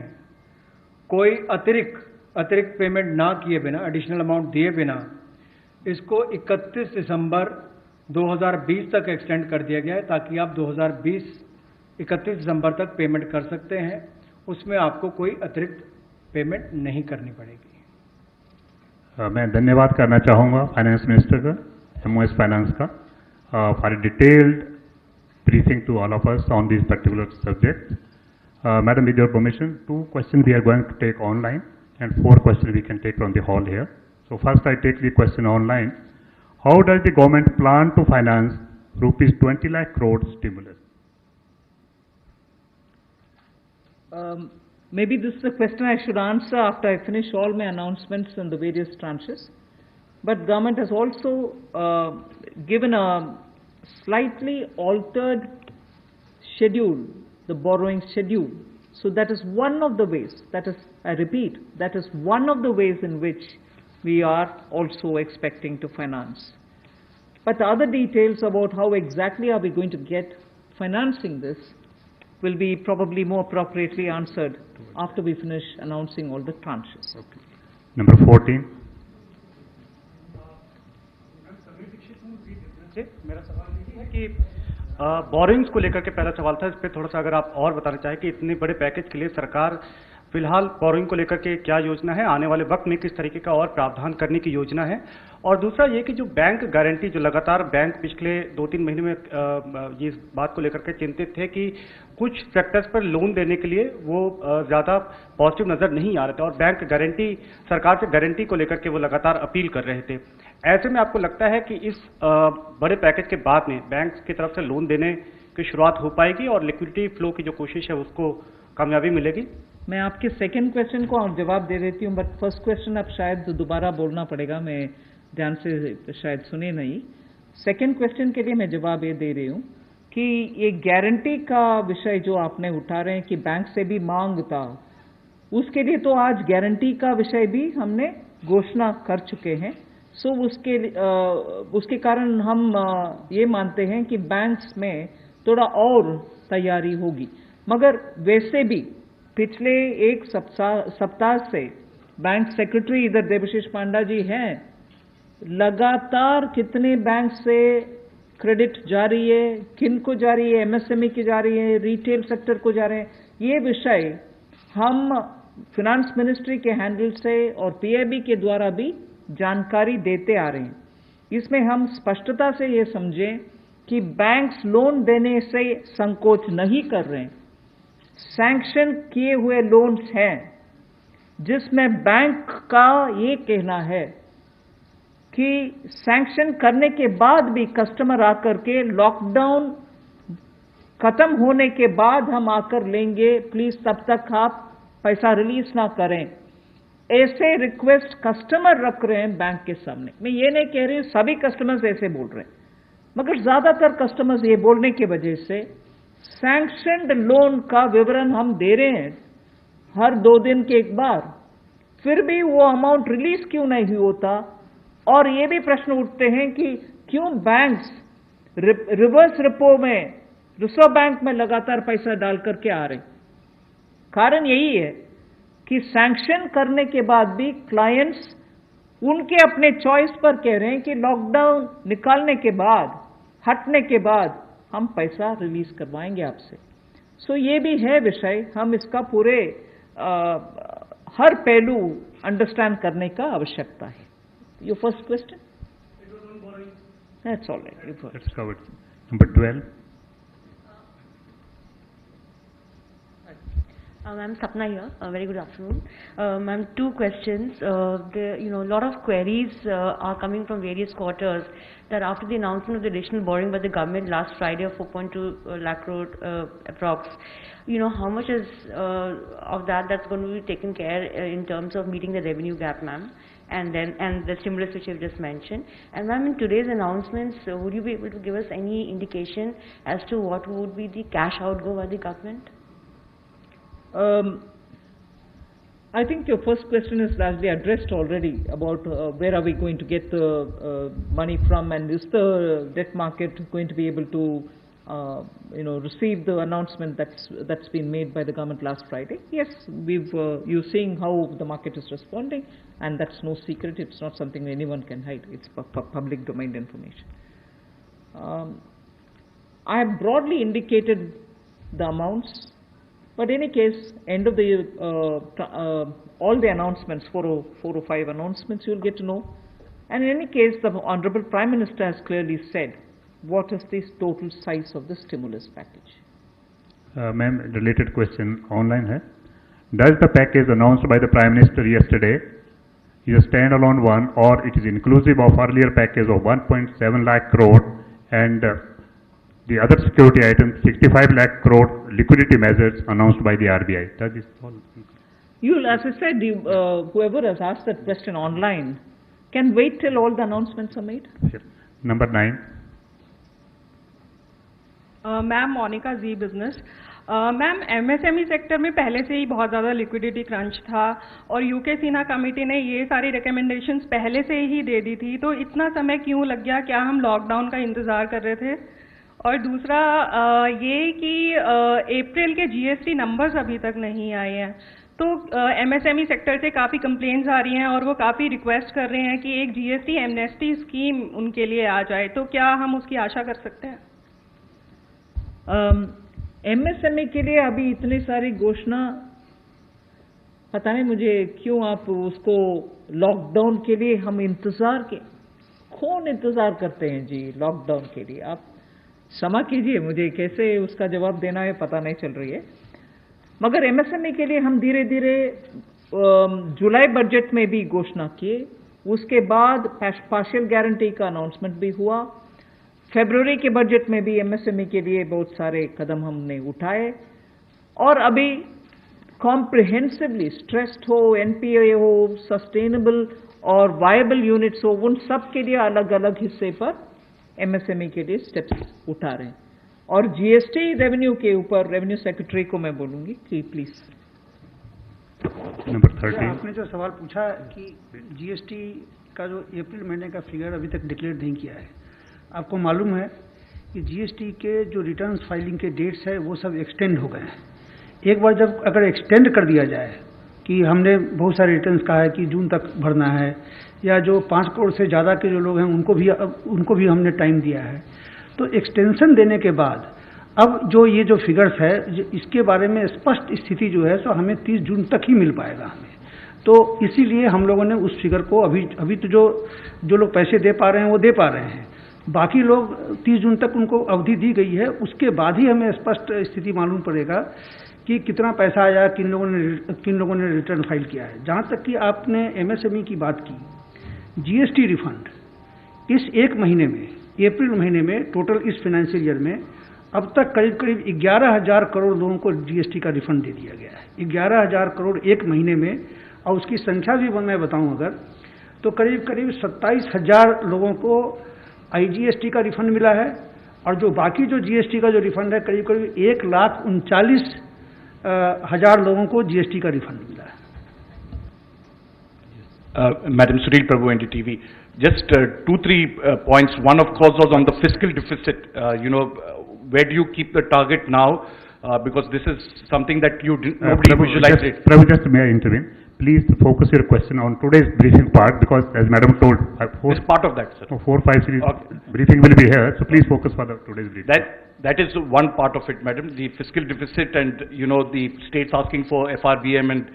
कोई अतिरिक्त पेमेंट ना किए बिना, एडिशनल अमाउंट दिए बिना, इसको 31 दिसंबर 2020 तक एक्सटेंड कर दिया गया है, ताकि आप 31 दिसंबर तक पेमेंट कर सकते हैं। उसमें आपको कोई अतिरिक्त पेमेंट नहीं करनी पड़ेगी। मैं धन्यवाद करना चाहूँगा फाइनेंस मिनिस्टर का, MOS फाइनेंस का, for detailed briefing to all of us on these particular subjects. Madam, with your permission, 2 questions we are going to take online and 4 questions we can take from the hall here. So first I take the question online. How does the government plan to finance rupees 20 lakh crore stimulus? Maybe this is a question I should answer after I finish all my announcements on the various tranches. But government has also given a slightly altered schedule, the borrowing schedule. So that is one of the ways, that is, I repeat, that is one of the ways in which we are also expecting to finance. But the other details about how exactly are we going to get financing this will be probably more appropriately answered after we finish announcing all the tranches. Okay. Number 14. मेरा सवाल ये है कि borings को लेकर के पहला सवाल था, इस पर थोड़ा सा अगर आप और बताना चाहें कि इतने बड़े पैकेज के लिए सरकार फिलहाल बोरिंग को लेकर के क्या योजना है, आने वाले वक्त में किस तरीके का और प्रावधान करने की योजना है। और दूसरा ये कि जो बैंक गारंटी, जो लगातार बैंक पिछले 2-3 महीने में ये इस बात को लेकर के चिंतित थे कि कुछ सेक्टर्स पर लोन देने के लिए वो ज़्यादा पॉजिटिव नज़र नहीं आ रहे थे, और बैंक गारंटी, सरकार से गारंटी को लेकर के वो लगातार अपील कर रहे थे। ऐसे में आपको लगता है कि इस बड़े पैकेज के बाद में बैंक की तरफ से लोन देने की शुरुआत हो पाएगी और लिक्विडिटी फ्लो की जो कोशिश है उसको कामयाबी मिलेगी? मैं आपके सेकंड क्वेश्चन को जवाब दे देती हूँ, बट फर्स्ट क्वेश्चन अब शायद दोबारा बोलना पड़ेगा, मैं ध्यान से शायद सुने नहीं। सेकंड क्वेश्चन के लिए मैं जवाब ये दे रही हूँ कि ये गारंटी का विषय जो आपने उठा रहे हैं कि बैंक से भी मांग था, उसके लिए तो आज गारंटी का विषय भी हमने घोषणा कर चुके हैं। सो उसके कारण हम ये मानते हैं कि बैंक्स में थोड़ा और तैयारी होगी। मगर वैसे भी पिछले एक सप्ताह से बैंक सेक्रेटरी इधर देवशीष पांडा जी हैं, लगातार कितने बैंक से क्रेडिट जा रही है, किन को जा रही है, MSME की जा रही है, रिटेल सेक्टर को जा रहे हैं, ये विषय हम फिनेंस मिनिस्ट्री के हैंडल से और PIB के द्वारा भी जानकारी देते आ रहे हैं। इसमें हम स्पष्टता से ये समझें कि बैंक्स लोन देने से संकोच नहीं कर रहे हैं। सैंक्शन किए हुए लोन्स हैं जिसमें बैंक का ये कहना है कि सैंक्शन करने के बाद भी कस्टमर आकर के लॉकडाउन खत्म होने के बाद हम आकर लेंगे, प्लीज तब तक आप पैसा रिलीज ना करें। ऐसे रिक्वेस्ट कस्टमर रख रहे हैं बैंक के सामने। मैं ये नहीं कह रही हूं सभी कस्टमर्स ऐसे बोल रहे हैं, मगर ज्यादातर कस्टमर्स ये बोलने की वजह से सैंक्शनड लोन का विवरण हम दे रहे हैं हर 2 दिन के एक बार, फिर भी वो अमाउंट रिलीज क्यों नहीं होता। और ये भी प्रश्न उठते हैं कि क्यों बैंक्स रिवर्स रिपो में, रिजर्व बैंक में लगातार पैसा डाल करके आ रहे। कारण यही है कि सैंक्शन करने के बाद भी क्लाइंट्स उनके अपने चॉइस पर कह रहे हैं कि लॉकडाउन निकालने के बाद, हटने के बाद हम पैसा रिलीज करवाएंगे आपसे। सो ये भी है विषय, हम इसका पूरे हर पहलू अंडरस्टैंड करने का आवश्यकता है। Your first question? That's all right. That's covered. Number 12. I'm Sapna here. Very good afternoon. Ma'am, two questions. A lot of queries are coming from various quarters that after the announcement of the additional borrowing by the government last Friday of 4.2 lakh crore approx, how much is of that's going to be taken care in terms of meeting the revenue gap, ma'am? And the stimulus which you've just mentioned. And ma'am, in today's announcements, would you be able to give us any indication as to what would be the cash outgo by the government? I think your first question is largely addressed already about where are we going to get the money from, and is the debt market going to be able to receive the announcement that's been made by the government last Friday. Yes, you're seeing how the market is responding, and that's no secret. It's not something anyone can hide. It's public domain information. I have broadly indicated the amounts, but in any case, end of the year, all the announcements, 4 or 5 announcements, you'll get to know. And in any case, the Honorable Prime Minister has clearly said what is the total size of the stimulus package. Ma'am, related question online hai. Does the package announced by the Prime Minister yesterday is a standalone one, or it is inclusive of earlier package of 1.7 lakh crore and the other security items 65 lakh crore liquidity measures announced by the RBI? That is all. As I said, whoever has asked that question online can wait till all the announcements are made. Sure. Number 9. Ma'am Monika ji business. Ma'am MSME sector में पहले से ही बहुत ज़्यादा liquidity crunch था और UK Sinha committee ने ये सारी रिकमेंडेशंस पहले से ही दे दी थी, तो इतना समय क्यों लग गया? क्या हम लॉकडाउन का इंतज़ार कर रहे थे? और दूसरा ये कि अप्रैल के जीएसटी नंबर्स अभी तक नहीं आए हैं, तो एमएसएमई सेक्टर से काफ़ी कंप्लेंट्स आ रही हैं और वो काफ़ी रिक्वेस्ट कर रहे हैं कि एक जीएसटी एमनेस्टी स्कीम उनके लिए आ जाए, तो क्या हम उसकी आशा कर सकते हैं? एमएसएमई के लिए अभी इतनी सारी घोषणा, पता नहीं मुझे क्यों आप उसको लॉकडाउन के लिए हम इंतजार के, कौन इंतजार करते हैं जी लॉकडाउन के लिए? आप क्षमा कीजिए, मुझे कैसे उसका जवाब देना है पता नहीं चल रही है। मगर एमएसएमई के लिए हम धीरे धीरे जुलाई बजट में भी घोषणा किए, उसके बाद पार्शियल गारंटी का अनाउंसमेंट भी हुआ, फरवरी के बजट में भी एमएसएमई के लिए बहुत सारे कदम हमने उठाए, और अभी कॉम्प्रिहेंसिवली स्ट्रेस्ड हो, एनपीए हो, सस्टेनेबल और वायबल यूनिट्स हो, उन सब के लिए अलग अलग हिस्से पर एमएसएमई के लिए स्टेप्स उठा रहे हैं। और जीएसटी रेवेन्यू के ऊपर रेवेन्यू सेक्रेटरी को मैं बोलूंगी कि प्लीज। नंबर 13। आपने जो सवाल पूछा कि जीएसटी का जो अप्रैल महीने का फिगर अभी तक डिक्लेयर नहीं किया है, आपको मालूम है कि जीएसटी के जो रिटर्न्स फाइलिंग के डेट्स है वो सब एक्सटेंड हो गए हैं। एक बार जब अगर एक्सटेंड कर दिया जाए कि हमने बहुत सारे रिटर्न्स कहा है कि जून तक भरना है, या जो 5 करोड़ से ज़्यादा के जो लोग हैं उनको भी हमने टाइम दिया है, तो एक्सटेंशन देने के बाद अब जो ये जो फिगर्स है इसके बारे में स्पष्ट स्थिति जो है सो हमें 30 जून तक ही मिल पाएगा हमें। तो इसीलिए हम लोगों ने उस फिगर को अभी तो जो लोग पैसे दे पा रहे हैं वो दे पा रहे हैं, बाकी लोग 30 जून तक उनको अवधि दी गई है, उसके बाद ही हमें स्पष्ट स्थिति मालूम पड़ेगा कि कितना पैसा आया, किन लोगों ने रिटर्न फाइल किया है। जहाँ तक कि आपने एमएसएमई की बात की, जीएसटी रिफंड इस एक महीने में, अप्रैल महीने में टोटल इस फाइनेंशियल ईयर में अब तक करीब 11,000 करोड़ लोगों को जीएसटी का रिफंड दे दिया गया है। 11,000 करोड़ एक महीने में, और उसकी संख्या भी मैं बताऊं अगर तो करीब 27,000 लोगों को आईजीएसटी का रिफंड मिला है, और जो बाकी जो जीएसटी का जो रिफंड है करीब 1,39,000 लोगों को जीएसटी का रिफंड मिला है। Madam Sunil Prabhu, NDTV. Just 2-3 points. One, of course, was on the fiscal deficit. Where do you keep the target now? Because this is something that nobody visualized it. Prabhu, just may I intervene? Please focus your question on today's briefing part, because as Madam told, It's part of that, sir. 4 or 5 series briefing will be here, so please focus for the today's briefing. That is one part of it, madam, the fiscal deficit and, the states asking for FRBM and,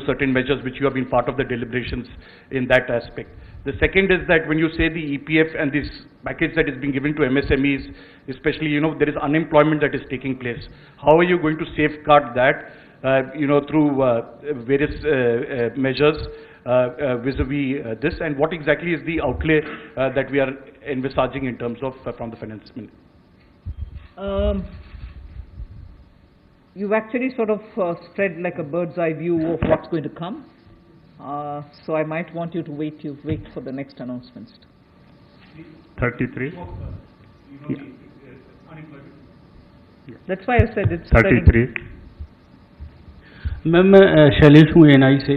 certain measures which you have been part of the deliberations in that aspect. The second is that when you say the EPF and this package that is being given to MSMEs, especially, there is unemployment that is taking place. How are you going to safeguard that? through various measures vis-a-vis this, and what exactly is the outlay that we are envisaging in terms of from the finance ministry? You've actually sort of spread like a bird's eye view of what's going to come. So I might want you to wait for the next announcements. 33. Yeah. That's why I said it's 33. Ma'am मैं शैलेश हूँ NI से।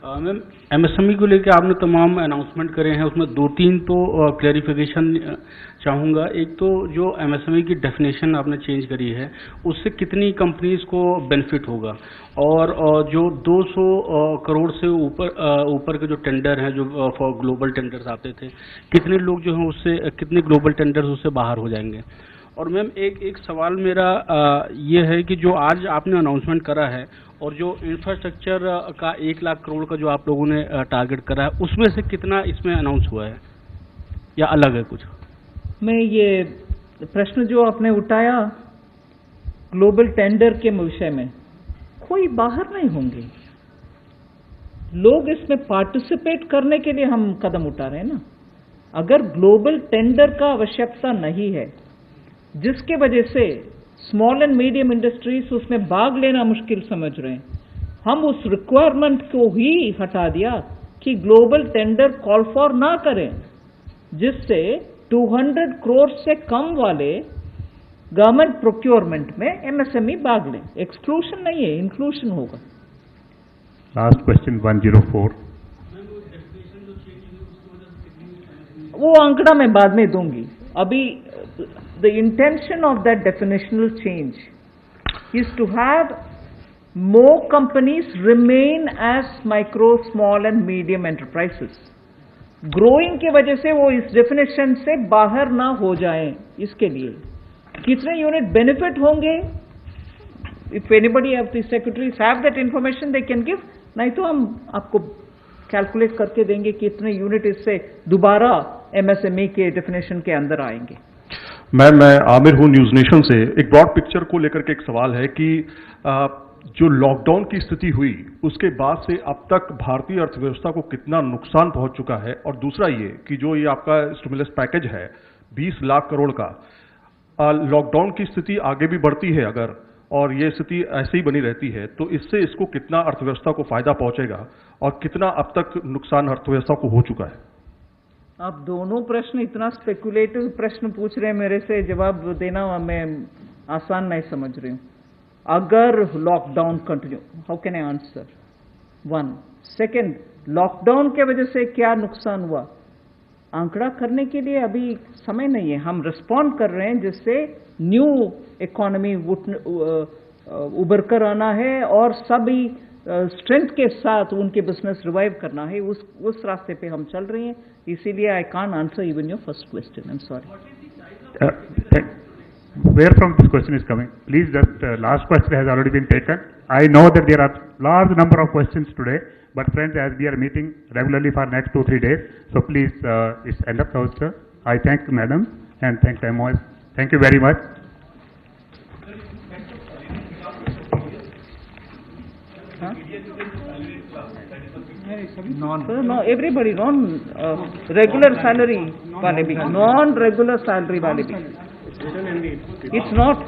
Ma'am MSME को लेकर आपने तमाम announcement करे हैं, उसमें 2-3 तो क्लैरिफिकेशन चाहूँगा। एक तो जो एमएसएमई की डेफिनेशन आपने चेंज करी है, उससे कितनी कंपनीज को बेनिफिट होगा, और जो 200 करोड़ से ऊपर के जो टेंडर हैं, जो फॉर ग्लोबल टेंडर्स आते थे, कितने लोग जो हैं उससे, कितने ग्लोबल टेंडर्स उससे बाहर हो जाएंगे। और मैम एक सवाल मेरा ये है कि जो आज आपने अनाउंसमेंट करा है और जो इंफ्रास्ट्रक्चर का 1 लाख करोड़ का जो आप लोगों ने टारगेट करा है, उसमें से कितना इसमें अनाउंस हुआ है या अलग है कुछ? मैं ये प्रश्न जो आपने उठाया ग्लोबल टेंडर के विषय में, कोई बाहर नहीं होंगे लोग, इसमें पार्टिसिपेट करने के लिए हम कदम उठा रहे हैं ना। अगर ग्लोबल टेंडर का आवश्यकता नहीं है, जिसके वजह से स्मॉल एंड मीडियम इंडस्ट्रीज उसमें भाग लेना मुश्किल समझ रहे हैं, हम उस रिक्वायरमेंट को ही हटा दिया कि ग्लोबल टेंडर कॉल फॉर ना करें, जिससे 200 करोड़ से कम वाले गवर्नमेंट प्रोक्योरमेंट में एमएसएमई भाग लें। एक्सक्लूशन नहीं है, इंक्लूशन होगा। Last question 104। वो आंकड़ा मैं बाद में दूंगी। अभी the intention of that definitional change is to have more companies remain as micro, small and medium enterprises. Growing के वजह से वो इस definition से बाहर ना हो जाएं, इसके लिए कितने यूनिट बेनिफिट होंगे, if anybody of the secretaries have that information they can give, नहीं तो हम आपको कैलकुलेट करके देंगे कि कितने यूनिट इससे दोबारा एमएसएमई के डेफिनेशन के अंदर आएंगे। मैं आमिर हूँ न्यूज नेशन से। एक ब्रॉड पिक्चर को लेकर के एक सवाल है कि जो लॉकडाउन की स्थिति हुई उसके बाद से अब तक भारतीय अर्थव्यवस्था को कितना नुकसान पहुंच चुका है, और दूसरा ये कि जो ये आपका स्टिमुलस पैकेज है 20 लाख करोड़ का, लॉकडाउन की स्थिति आगे भी बढ़ती है अगर, और ये स्थिति ऐसे ही बनी रहती है, तो इससे इसको कितना अर्थव्यवस्था को फायदा पहुंचेगा और कितना अब तक नुकसान अर्थव्यवस्था को हो चुका है? आप दोनों प्रश्न इतना स्पेकुलेटिव प्रश्न पूछ रहे हैं, मेरे से जवाब देना मैं आसान नहीं समझ रही हूँ। अगर lockdown continue, how can I answer? 1 second, lockdown के वजह से क्या नुकसान हुआ, आंकड़ा करने के लिए अभी समय नहीं है। हम रिस्पॉन्ड कर रहे हैं जिससे न्यू इकोनॉमी उभर कर आना है और सभी स्ट्रेंथ के साथ उनके बिजनेस रिवाइव करना है, उस रास्ते पे हम चल रहे हैं। इसीलिए I can't answer even your first question, I am sorry. Where from this question is coming? Please, just last question has already been taken. I know that there are large number of questions today, but friends, as we are meeting regularly for next 2-3 days, so please, it's end of thought, sir. I thank madam and thank MOS. Thank you very much. Huh? No, everybody regular salary वाले भी, non regular salary वाले भी. It's not.